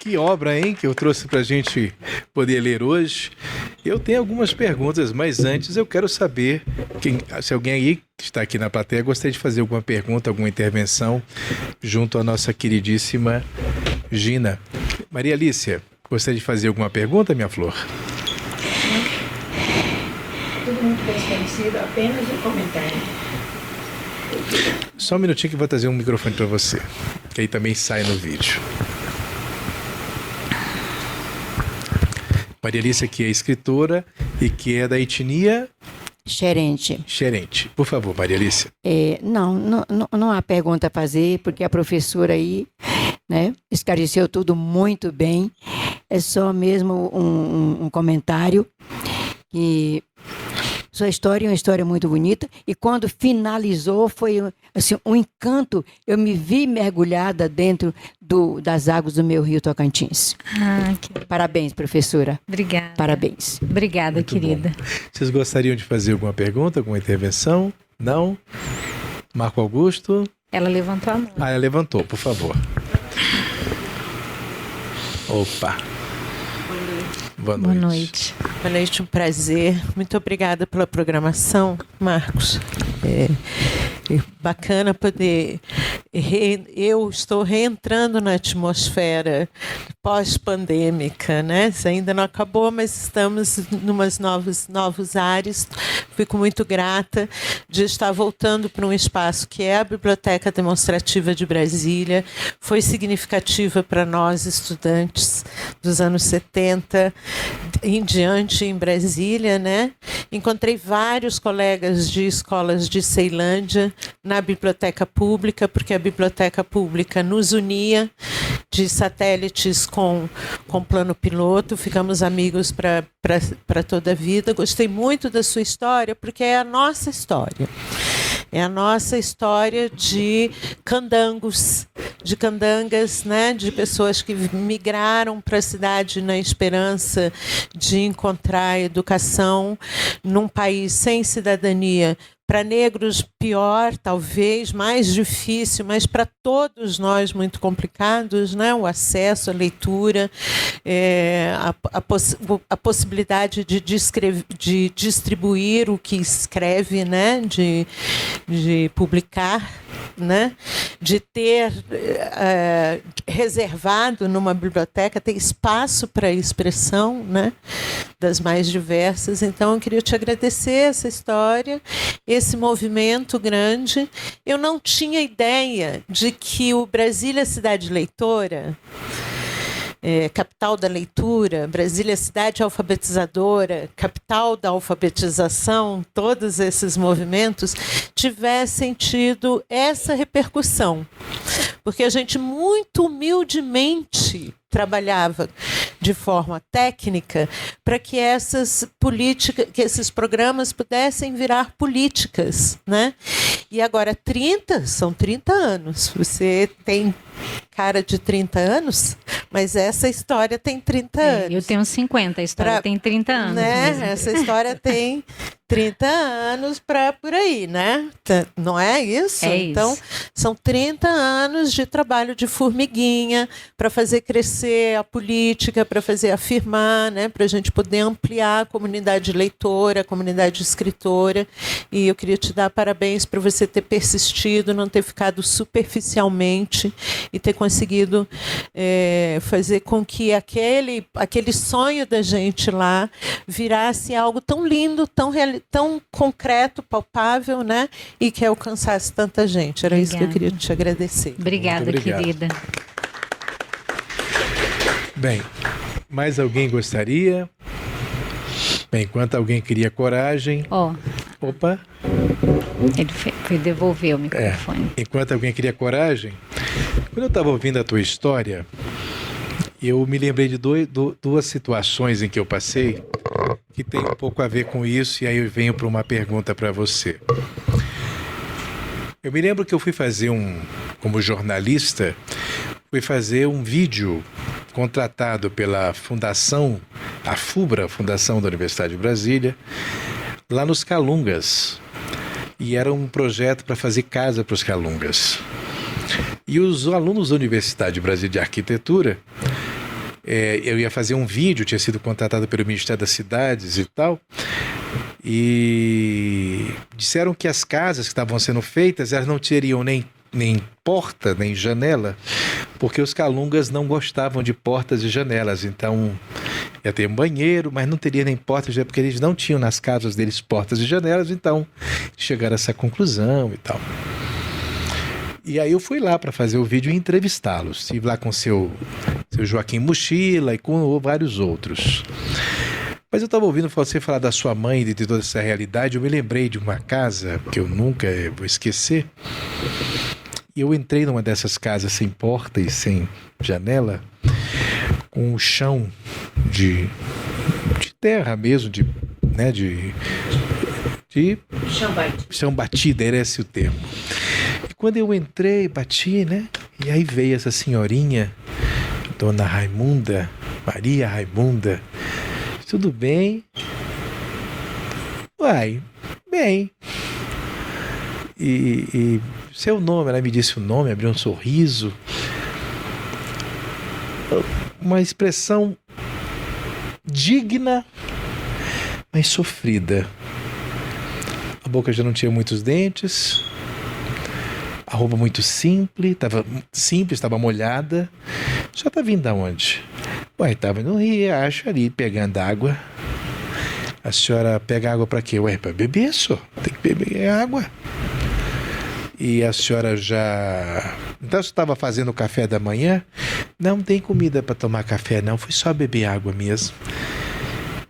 Que obra, hein, que eu trouxe para a gente poder ler hoje. Eu tenho algumas perguntas, mas antes eu quero saber se alguém aí que está aqui na plateia gostaria de fazer alguma pergunta, alguma intervenção junto à nossa queridíssima Gina. Maria Alícia, gostaria de fazer alguma pergunta, minha flor? Tudo muito bem esclarecido, apenas um comentário. Só um minutinho que eu vou trazer um microfone para você, que aí também sai no vídeo. Maria Alícia, que é escritora e que é da etnia... Xerente. Xerente. Por favor, Maria Alícia. Não há pergunta a fazer, porque a professora aí, né, esclareceu tudo muito bem. É só mesmo um comentário que sua história é uma história muito bonita, e quando finalizou foi assim, um encanto. Eu me vi mergulhada dentro das águas do meu rio Tocantins. Parabéns, professora. Obrigada. Parabéns. Obrigada, Muito querida. bom. Vocês gostariam de fazer alguma pergunta, alguma intervenção? Não? Marco Augusto? Ela levantou a mão. Ela levantou, por favor. Opa. Boa noite. Boa noite. Boa noite, um prazer. Muito obrigada pela programação, Marcos. Bacana poder... Eu estou reentrando na atmosfera pós-pandêmica, né? Isso ainda não acabou, mas estamos em novos ares. Fico muito grata de estar voltando para um espaço que é a Biblioteca Demonstrativa de Brasília. Foi significativa para nós, estudantes dos anos 70 em diante em Brasília, né? Encontrei vários colegas de escolas de Ceilândia na biblioteca pública, porque a biblioteca pública nos unia de satélites com plano piloto. Ficamos amigos para toda a vida. Gostei muito da sua história, porque é a nossa história. É a nossa história de candangos, de candangas, né? De pessoas que migraram para a cidade na esperança de encontrar educação num país sem cidadania. Para negros, pior, talvez, mais difícil, mas para todos nós muito complicados, né? O acesso à leitura, a possibilidade de distribuir o que escreve, né? De publicar, né? De ter reservado numa biblioteca, ter espaço para expressão, né? Das mais diversas. Então, eu queria te agradecer essa história, esse movimento grande. Eu não tinha ideia de que o Brasília Cidade Leitora, capital da leitura, Brasília cidade alfabetizadora, capital da alfabetização, todos esses movimentos tivessem tido essa repercussão. Porque a gente muito humildemente trabalhava de forma técnica para que que esses programas pudessem virar políticas, né? E agora são 30 anos. Você tem cara de 30 anos, mas essa história tem 30 anos. Eu tenho 50, a história tem 30 anos. Né? Essa história tem 30 anos para por aí, né? Não é isso? É isso. Então, são 30 anos de trabalho de formiguinha para fazer crescer a política, para fazer afirmar, né? Para a gente poder ampliar a comunidade leitora, a comunidade escritora. E eu queria te dar parabéns por você ter persistido, não ter ficado superficialmente e ter conseguido fazer com que aquele sonho da gente lá virasse algo tão lindo, tão concreto, palpável, né? E que alcançasse tanta gente. Era isso que eu queria te agradecer. Obrigada, querida. Bem, mais alguém gostaria? Bem, enquanto alguém cria coragem... Opa! Ele foi devolver o microfone. Enquanto alguém cria coragem, quando eu estava ouvindo a tua história, eu me lembrei de duas situações em que eu passei que tem um pouco a ver com isso, e aí eu venho para uma pergunta para você. Eu me lembro que eu fui fazer como jornalista, fui fazer um vídeo contratado pela Fundação, a FUBRA, Fundação da Universidade de Brasília, lá nos Calungas. E era um projeto para fazer casa para os Calungas. E os alunos da Universidade de Brasília de Arquitetura, eu ia fazer um vídeo, tinha sido contratado pelo Ministério das Cidades e tal, e disseram que as casas que estavam sendo feitas, elas não teriam nem porta, nem janela, porque os calungas não gostavam de portas e janelas. Então ia ter um banheiro, mas não teria nem portas, porque eles não tinham nas casas deles portas e janelas. Então chegaram a essa conclusão e tal. E aí eu fui lá para fazer o vídeo e entrevistá-los. Estive lá com seu Joaquim Mochila e com vários outros. Mas eu estava ouvindo você falar da sua mãe e de toda essa realidade. Eu me lembrei de uma casa que eu nunca vou esquecer. E eu entrei numa dessas casas sem porta e sem janela, com um chão de terra mesmo, de chão batido, era esse o termo. E quando eu entrei, bati, né? E aí veio essa senhorinha, Dona Raimunda, Maria Raimunda. Tudo bem? Uai, bem. E seu nome, ela me disse o nome, abriu um sorriso. Uma expressão digna, mas sofrida. A boca já não tinha muitos dentes. A roupa muito simples, estava molhada. Já tá vindo da onde? Ué, estava no riacho ali, pegando água. A senhora pega água para quê? Ué, para beber só. Tem que beber água. E a senhora já... Então você estava fazendo o café da manhã? Não tem comida para tomar café, não. Foi só beber água mesmo.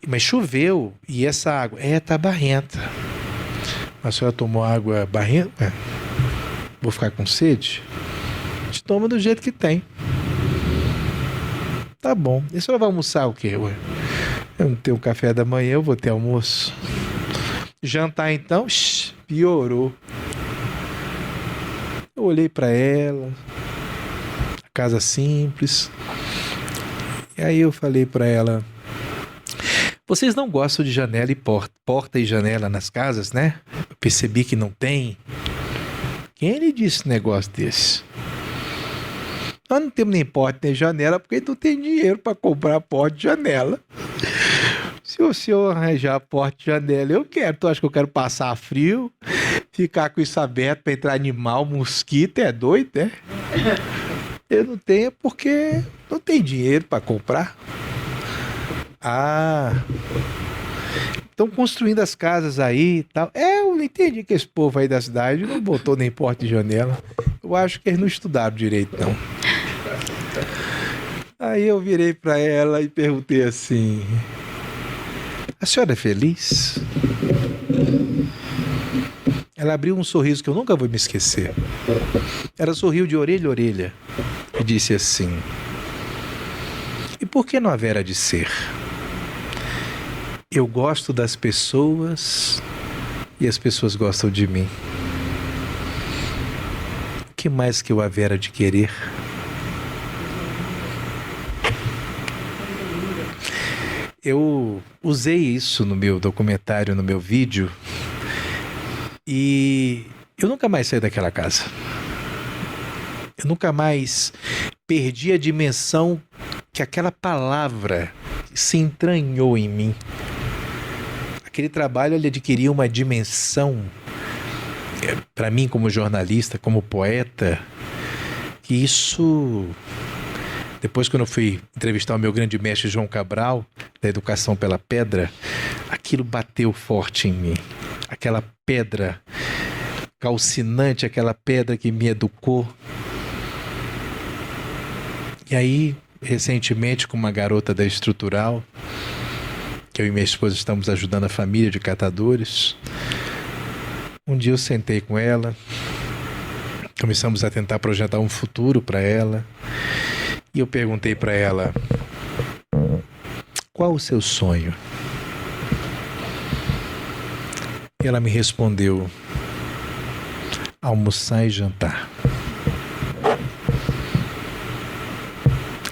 Mas choveu e essa água... tá barrenta. A senhora tomou água barrenta? Vou ficar com sede? A gente toma do jeito que tem. Tá bom. E a senhora vai almoçar o quê? Ué? Eu não tenho café da manhã, eu vou ter almoço. Jantar então? Piorou. Eu olhei para ela, a casa simples, e aí eu falei para ela: vocês não gostam de janela e porta e janela nas casas, né? Eu percebi que não tem. Quem lhe disse um negócio desse? Nós não temos nem porta nem janela porque não tem dinheiro para comprar porta e janela. Se o senhor arranjar porta e janela, eu quero. Tu acha que eu quero passar frio? Ficar com isso aberto para entrar animal, mosquito, é doido, né? Eu não tenho porque não tem dinheiro para comprar. Ah, estão construindo as casas aí e tal. Eu não entendi que esse povo aí da cidade não botou nem porta e janela. Eu acho que eles não estudaram direito, não. Aí eu virei para ela e perguntei assim: a senhora é feliz? Ela abriu um sorriso que eu nunca vou me esquecer. Ela sorriu de orelha a orelha e disse assim: e por que não haverá de ser? Eu gosto das pessoas e as pessoas gostam de mim. O que mais que eu haverá de querer? Eu usei isso no meu documentário, no meu vídeo, e eu nunca mais saí daquela casa. Eu nunca mais perdi a dimensão que aquela palavra se entranhou em mim. Aquele trabalho, ele adquiriu uma dimensão, para mim como jornalista, como poeta, que isso... Depois, quando eu fui entrevistar o meu grande mestre João Cabral, da Educação pela Pedra, aquilo bateu forte em mim. Aquela pedra calcinante, aquela pedra que me educou. E aí, recentemente, com uma garota da Estrutural, que eu e minha esposa estamos ajudando a família de catadores, um dia eu sentei com ela, começamos a tentar projetar um futuro para ela, e eu perguntei para ela: qual o seu sonho? E ela me respondeu: almoçar e jantar.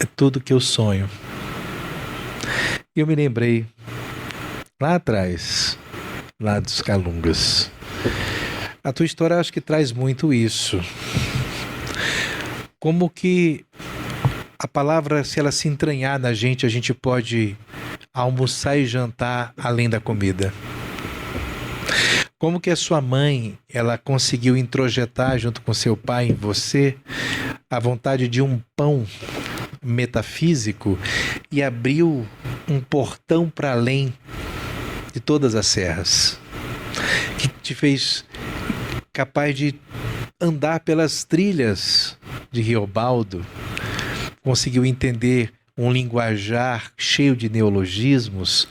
É tudo que eu sonho. E eu me lembrei, lá atrás, lá dos Calungas. A tua história, acho que traz muito isso. Como que A palavra, se ela se entranhar na gente, a gente pode almoçar e jantar além da comida. Como que a sua mãe, ela conseguiu introjetar junto com seu pai em você a vontade de um pão metafísico e abriu um portão para além de todas as serras, que te fez capaz de andar pelas trilhas de Riobaldo, conseguiu entender um linguajar cheio de neologismos,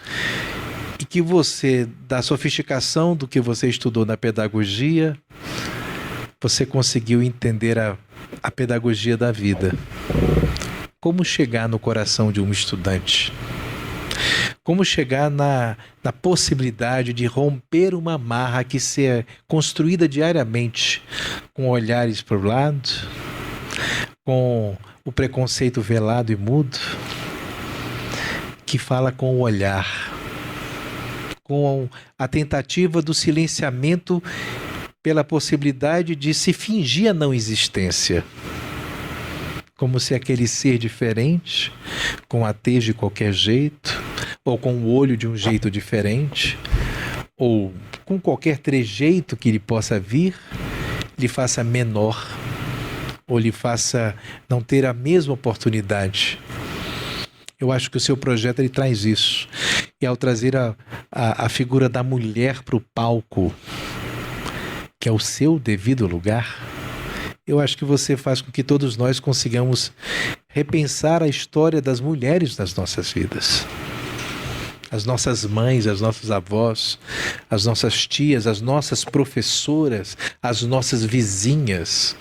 e que você, da sofisticação do que você estudou na pedagogia, você conseguiu entender a pedagogia da vida. Como chegar no coração de um estudante? Como chegar na possibilidade de romper uma amarra que se é construída diariamente com olhares para o lado, com o preconceito velado e mudo, que fala com o olhar, com a tentativa do silenciamento pela possibilidade de se fingir a não existência, como se aquele ser diferente, com a tez de qualquer jeito, ou com o olho de um jeito diferente, ou com qualquer trejeito que lhe possa vir, lhe faça menor, ou lhe faça não ter a mesma oportunidade. Eu acho que o seu projeto ele traz isso. E ao trazer a figura da mulher para o palco, que é o seu devido lugar, eu acho que você faz com que todos nós consigamos repensar a história das mulheres nas nossas vidas. As nossas mães, as nossas avós, as nossas tias, as nossas professoras, as nossas vizinhas.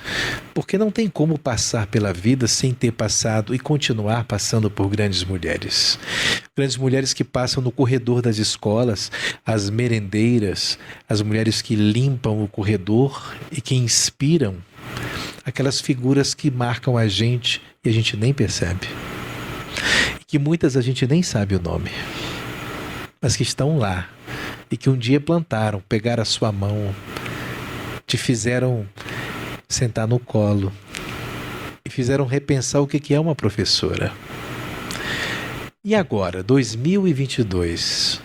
Porque não tem como passar pela vida sem ter passado e continuar passando por grandes mulheres. Grandes mulheres que passam no corredor das escolas, as merendeiras, as mulheres que limpam o corredor e que inspiram. Aquelas figuras que marcam a gente e a gente nem percebe. E que muitas a gente nem sabe o nome. Mas que estão lá e que um dia plantaram, pegaram a sua mão, te fizeram sentar no colo e fizeram repensar o que é uma professora. E agora, 2022,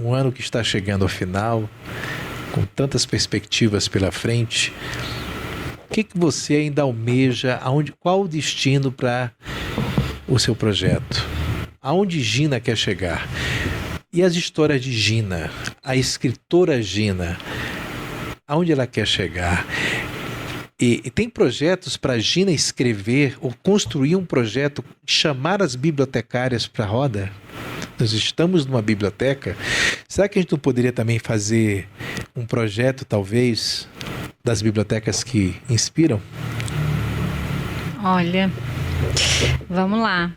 um ano que está chegando ao final, com tantas perspectivas pela frente, o que você ainda almeja? Qual o destino para o seu projeto? Aonde Gina quer chegar? E as histórias de Gina, a escritora Gina, aonde ela quer chegar? E tem projetos para Gina escrever ou construir um projeto, chamar as bibliotecárias para a roda? Nós estamos numa biblioteca. Será que a gente não poderia também fazer um projeto, talvez, das bibliotecas que inspiram? Olha, vamos lá.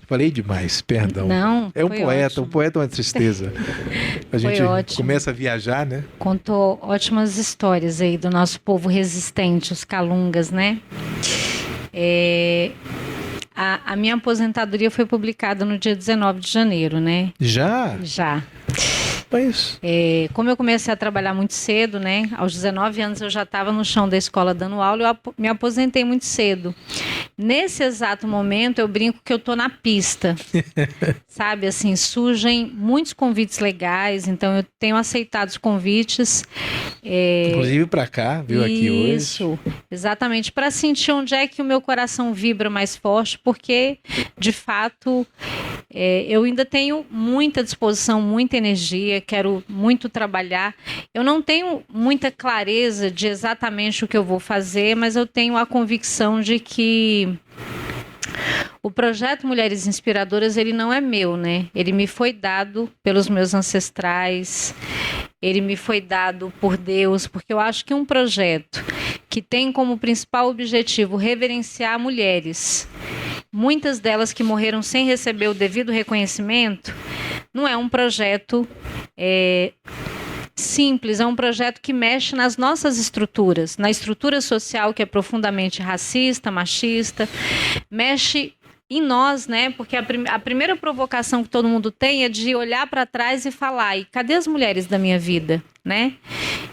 Falei demais, perdão. Não, é um foi poeta, ótimo. Um poeta é uma tristeza. A gente ótimo. começa a viajar, né? Contou ótimas histórias aí do nosso povo resistente, os calungas, né? A minha aposentadoria foi publicada no dia 19 de janeiro, né? Já? Já. Mas... como eu comecei a trabalhar muito cedo, né? Aos 19 anos eu já estava no chão da escola dando aula, eu me aposentei muito cedo. Nesse exato momento eu brinco que eu tô na pista, sabe? Assim, surgem muitos convites legais, então eu tenho aceitado os convites. Inclusive para cá, viu, aqui hoje. Isso, exatamente, para sentir onde é que o meu coração vibra mais forte, porque, de fato, eu ainda tenho muita disposição, muita energia, quero muito trabalhar. Eu não tenho muita clareza de exatamente o que eu vou fazer, mas eu tenho a convicção de que o projeto Mulheres Inspiradoras, ele não é meu, né? Ele me foi dado pelos meus ancestrais, ele me foi dado por Deus, porque eu acho que um projeto que tem como principal objetivo reverenciar mulheres, muitas delas que morreram sem receber o devido reconhecimento, não é um projeto simples, é um projeto que mexe nas nossas estruturas, na estrutura social que é profundamente racista, machista, mexe em nós, né? Porque a primeira provocação que todo mundo tem é de olhar para trás e falar, e cadê as mulheres da minha vida, né?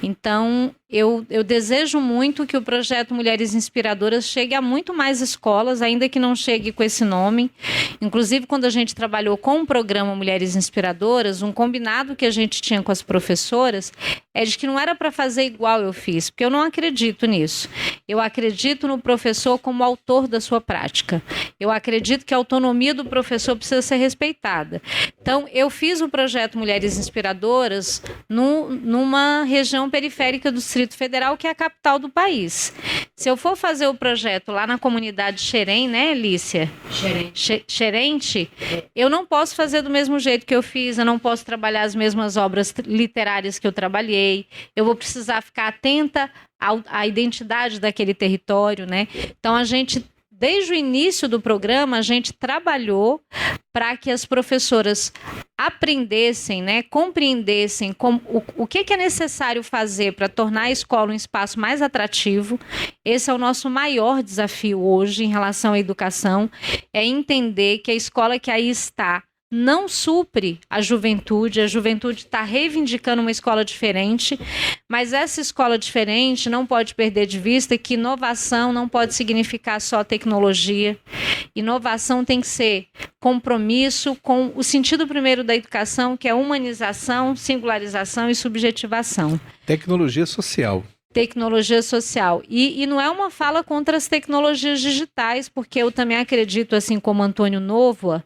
Então, eu desejo muito que o projeto Mulheres Inspiradoras chegue a muito mais escolas, ainda que não chegue com esse nome. Inclusive, quando a gente trabalhou com o programa Mulheres Inspiradoras, um combinado que a gente tinha com as professoras é de que não era para fazer igual eu fiz, porque eu não acredito nisso. Eu acredito no professor como autor da sua prática. Eu acredito que a autonomia do professor precisa ser respeitada. Então, eu fiz o projeto Mulheres Inspiradoras numa região periférica do Distrito Federal, que é a capital do país. Se eu for fazer o projeto lá na comunidade Xerém, né, Lícia? Xerente, eu não posso fazer do mesmo jeito que eu fiz, eu não posso trabalhar as mesmas obras literárias que eu trabalhei, eu vou precisar ficar atenta à identidade daquele território, né? Então, desde o início do programa, a gente trabalhou para que as professoras aprendessem, né, compreendessem o que é necessário fazer para tornar a escola um espaço mais atrativo. Esse é o nosso maior desafio hoje em relação à educação, é entender que a escola que aí está não supre a juventude está reivindicando uma escola diferente, mas essa escola diferente não pode perder de vista que inovação não pode significar só tecnologia. Inovação tem que ser compromisso com o sentido primeiro da educação, que é humanização, singularização e subjetivação. Tecnologia social. Tecnologia social. E não é uma fala contra as tecnologias digitais, porque eu também acredito, assim como Antônio Novoa,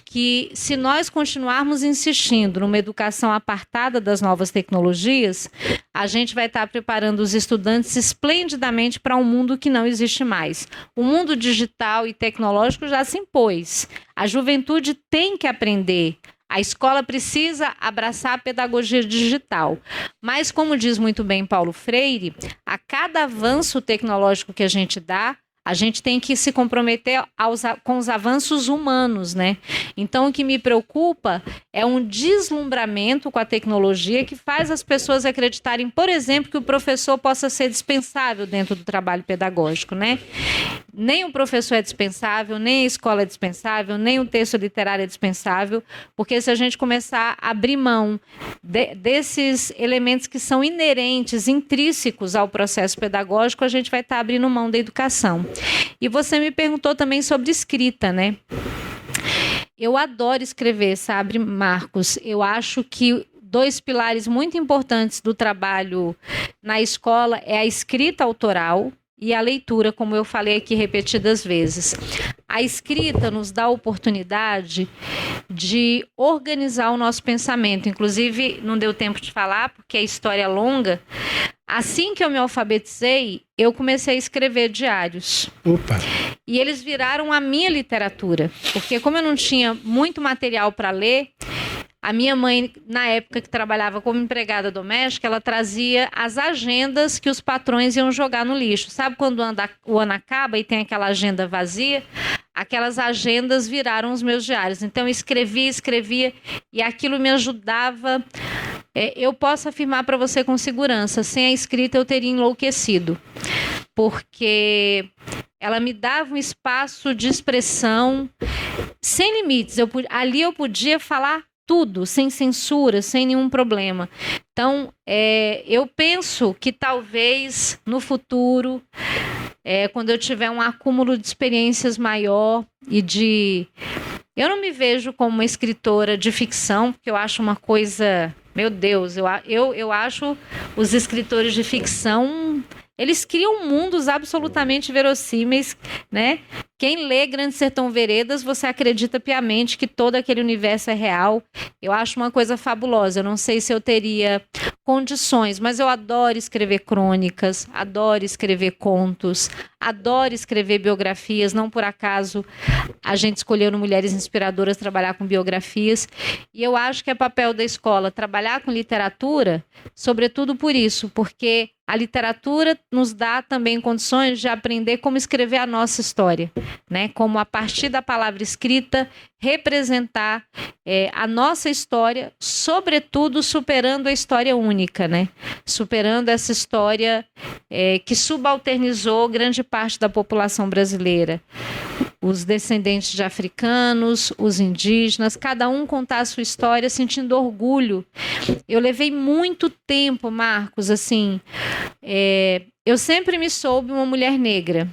que se nós continuarmos insistindo numa educação apartada das novas tecnologias, a gente vai estar preparando os estudantes esplendidamente para um mundo que não existe mais. O mundo digital e tecnológico já se impôs. A juventude tem que aprender. A escola precisa abraçar a pedagogia digital. Mas, como diz muito bem Paulo Freire, a cada avanço tecnológico que a gente dá, a gente tem que se comprometer com os avanços humanos, né? Então, o que me preocupa é um deslumbramento com a tecnologia que faz as pessoas acreditarem, por exemplo, que o professor possa ser dispensável dentro do trabalho pedagógico, né? Nem o professor é dispensável, nem a escola é dispensável, nem o texto literário é dispensável, porque se a gente começar a abrir mão desses elementos que são inerentes, intrínsecos ao processo pedagógico, a gente vai estar abrindo mão da educação. E você me perguntou também sobre escrita, né? Eu adoro escrever, sabe, Marcos? Eu acho que 2 pilares muito importantes do trabalho na escola é a escrita autoral e a leitura, como eu falei aqui repetidas vezes. A escrita nos dá a oportunidade de organizar o nosso pensamento. Inclusive, não deu tempo de falar, porque a história é longa. Assim que eu me alfabetizei, eu comecei a escrever diários. Opa! E eles viraram a minha literatura, porque como eu não tinha muito material para ler, a minha mãe, na época que trabalhava como empregada doméstica, ela trazia as agendas que os patrões iam jogar no lixo. Sabe quando o ano acaba e tem aquela agenda vazia? Aquelas agendas viraram os meus diários. Então eu escrevia, e aquilo me ajudava. Eu posso afirmar para você com segurança, sem a escrita eu teria enlouquecido, porque ela me dava um espaço de expressão sem limites. Ali eu podia falar tudo, sem censura, sem nenhum problema. Então, eu penso que talvez no futuro, quando eu tiver um acúmulo de experiências maior eu não me vejo como uma escritora de ficção, porque eu acho uma coisa... Meu Deus, eu acho os escritores de ficção... Eles criam mundos absolutamente verossímeis, né? Quem lê Grande Sertão Veredas, você acredita piamente que todo aquele universo é real. Eu acho uma coisa fabulosa. Eu não sei se eu teria condições, mas eu adoro escrever crônicas, adoro escrever contos, adoro escrever biografias. Não por acaso a gente escolheu no Mulheres Inspiradoras trabalhar com biografias. E eu acho que é papel da escola trabalhar com literatura, sobretudo por isso, porque a literatura nos dá também condições de aprender como escrever a nossa história, né? Como a partir da palavra escrita representar a nossa história, sobretudo superando a história única, né? Superando essa história que subalternizou grande parte da população brasileira. os descendentes de africanos, os indígenas, cada um contar a sua história sentindo orgulho. Eu levei muito tempo, Marcos, assim, eu sempre me soube uma mulher negra.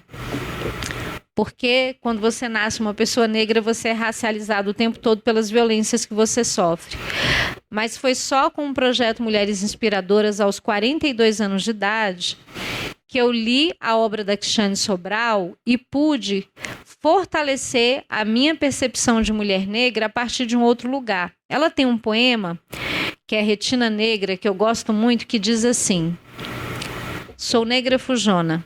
Porque quando você nasce uma pessoa negra, você é racializado o tempo todo pelas violências que você sofre. Mas foi só com o projeto Mulheres Inspiradoras, aos 42 anos de idade, que eu li a obra da Cristiane Sobral e pude fortalecer a minha percepção de mulher negra a partir de um outro lugar. Ela tem um poema, que é Retina Negra, que eu gosto muito, que diz assim: sou negra fujona.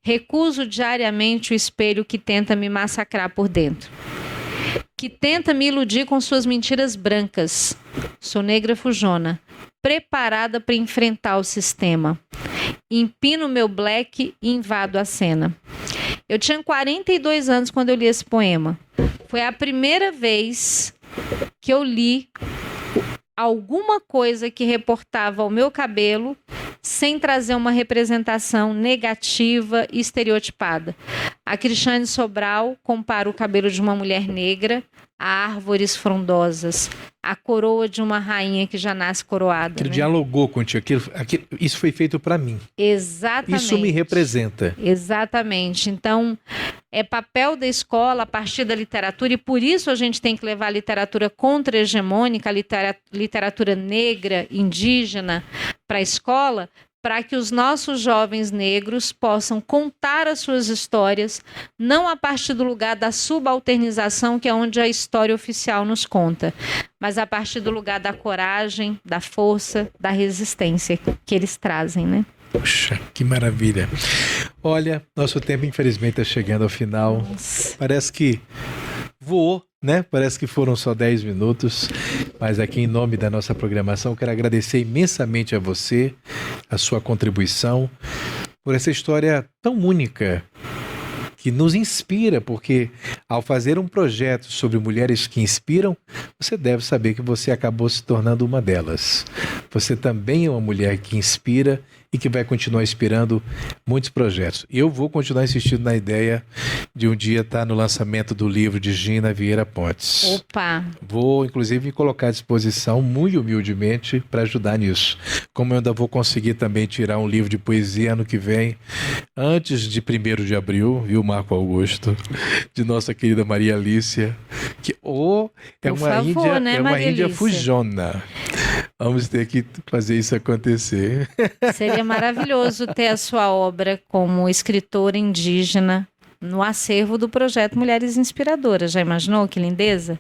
Recuso diariamente o espelho que tenta me massacrar por dentro, que tenta me iludir com suas mentiras brancas. Sou negra fujona, preparada para enfrentar o sistema. Empino meu black e invado a cena. Eu tinha 42 anos quando eu li esse poema. Foi a primeira vez que eu li alguma coisa que reportava ao meu cabelo sem trazer uma representação negativa e estereotipada. A Cristiane Sobral compara o cabelo de uma mulher negra a árvores frondosas, a coroa de uma rainha que já nasce coroada. Ele dialogou contigo, isso foi feito para mim. Exatamente. Isso me representa. Exatamente. Então, é papel da escola a partir da literatura, e por isso a gente tem que levar a literatura contra-hegemônica, a literatura negra, indígena, para a escola, para que os nossos jovens negros possam contar as suas histórias, não a partir do lugar da subalternização, que é onde a história oficial nos conta, mas a partir do lugar da coragem, da força, da resistência que eles trazem, né? Puxa, que maravilha. Olha, nosso tempo infelizmente está chegando ao final. Nossa. Parece que voou, né? Parece que foram só 10 minutos, mas aqui em nome da nossa programação quero agradecer imensamente a você, a sua contribuição, por essa história tão única, que nos inspira, porque ao fazer um projeto sobre mulheres que inspiram, você deve saber que você acabou se tornando uma delas. Você também é uma mulher que inspira e que vai continuar inspirando muitos projetos. Eu vou continuar insistindo na ideia de um dia estar no lançamento do livro de Gina Vieira Pontes. Opa! Vou, inclusive, me colocar à disposição, muito humildemente, para ajudar nisso. Como eu ainda vou conseguir também tirar um livro de poesia ano que vem, antes de 1º de abril, viu, Marco Augusto, de nossa querida Maria Alícia, que é uma índia fujona. Vamos ter que fazer isso acontecer. Seria maravilhoso ter a sua obra como escritora indígena no acervo do projeto Mulheres Inspiradoras. Já imaginou que lindeza?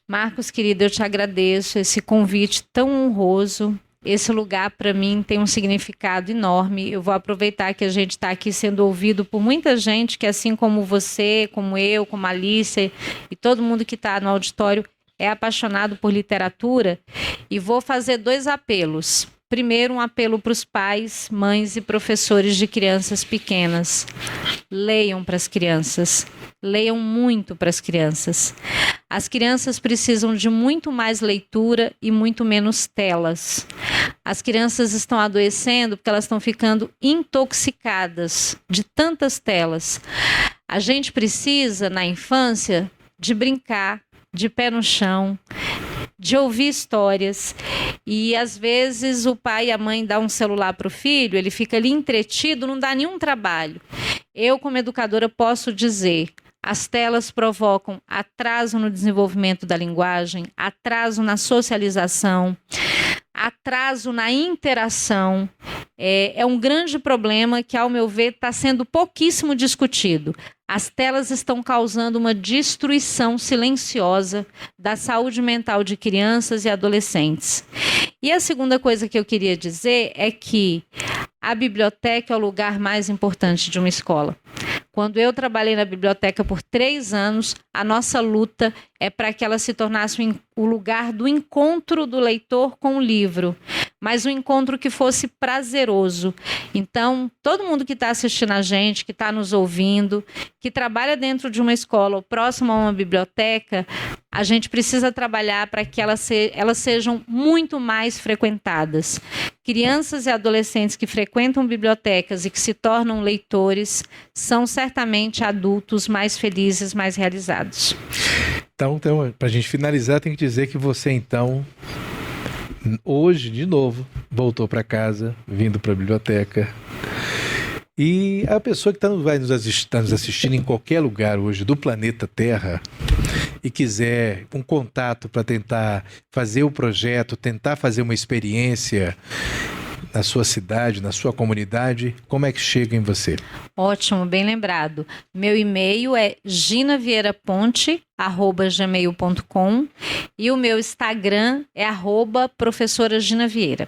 Marcos, querido, eu te agradeço esse convite tão honroso. Esse lugar, para mim, tem um significado enorme. Eu vou aproveitar que a gente está aqui sendo ouvido por muita gente que, assim como você, como eu, como a Alice e todo mundo que está no auditório, é apaixonado por literatura, e vou fazer 2 apelos. Primeiro, um apelo para os pais, mães e professores de crianças pequenas. Leiam para as crianças. Leiam muito para as crianças. As crianças precisam de muito mais leitura e muito menos telas. As crianças estão adoecendo porque elas estão ficando intoxicadas de tantas telas. A gente precisa, na infância, de brincar, de pé no chão, de ouvir histórias. E às vezes o pai e a mãe dão um celular para o filho, ele fica ali entretido, não dá nenhum trabalho. Eu, como educadora, posso dizer: as telas provocam atraso no desenvolvimento da linguagem, atraso na socialização, atraso na interação. É um grande problema que, ao meu ver, está sendo pouquíssimo discutido. As telas estão causando uma destruição silenciosa da saúde mental de crianças e adolescentes. E a segunda coisa que eu queria dizer é que a biblioteca é o lugar mais importante de uma escola. Quando eu trabalhei na biblioteca por 3 anos, a nossa luta é para que ela se tornasse o lugar do encontro do leitor com o livro. mas um encontro que fosse prazeroso. Então, todo mundo que está assistindo a gente, que está nos ouvindo, que trabalha dentro de uma escola ou próximo a uma biblioteca, a gente precisa trabalhar para que elas sejam muito mais frequentadas. Crianças e adolescentes que frequentam bibliotecas e que se tornam leitores são certamente adultos mais felizes, mais realizados. Então para a gente finalizar, tem que dizer que você, então, hoje, de novo, voltou para casa, vindo para a biblioteca. E a pessoa que vai nos assistindo em qualquer lugar hoje do planeta Terra e quiser um contato para tentar fazer o projeto, tentar fazer uma experiência na sua cidade, na sua comunidade, como é que chega em você? Ótimo, bem lembrado. Meu e-mail é ginavieiraponte@gmail.com e o meu Instagram é @professoraginaVieira.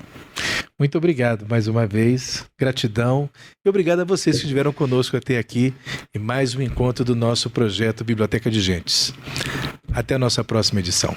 Muito obrigado mais uma vez, gratidão e obrigado a vocês que estiveram conosco até aqui em mais um encontro do nosso projeto Biblioteca de Gentes. Até a nossa próxima edição.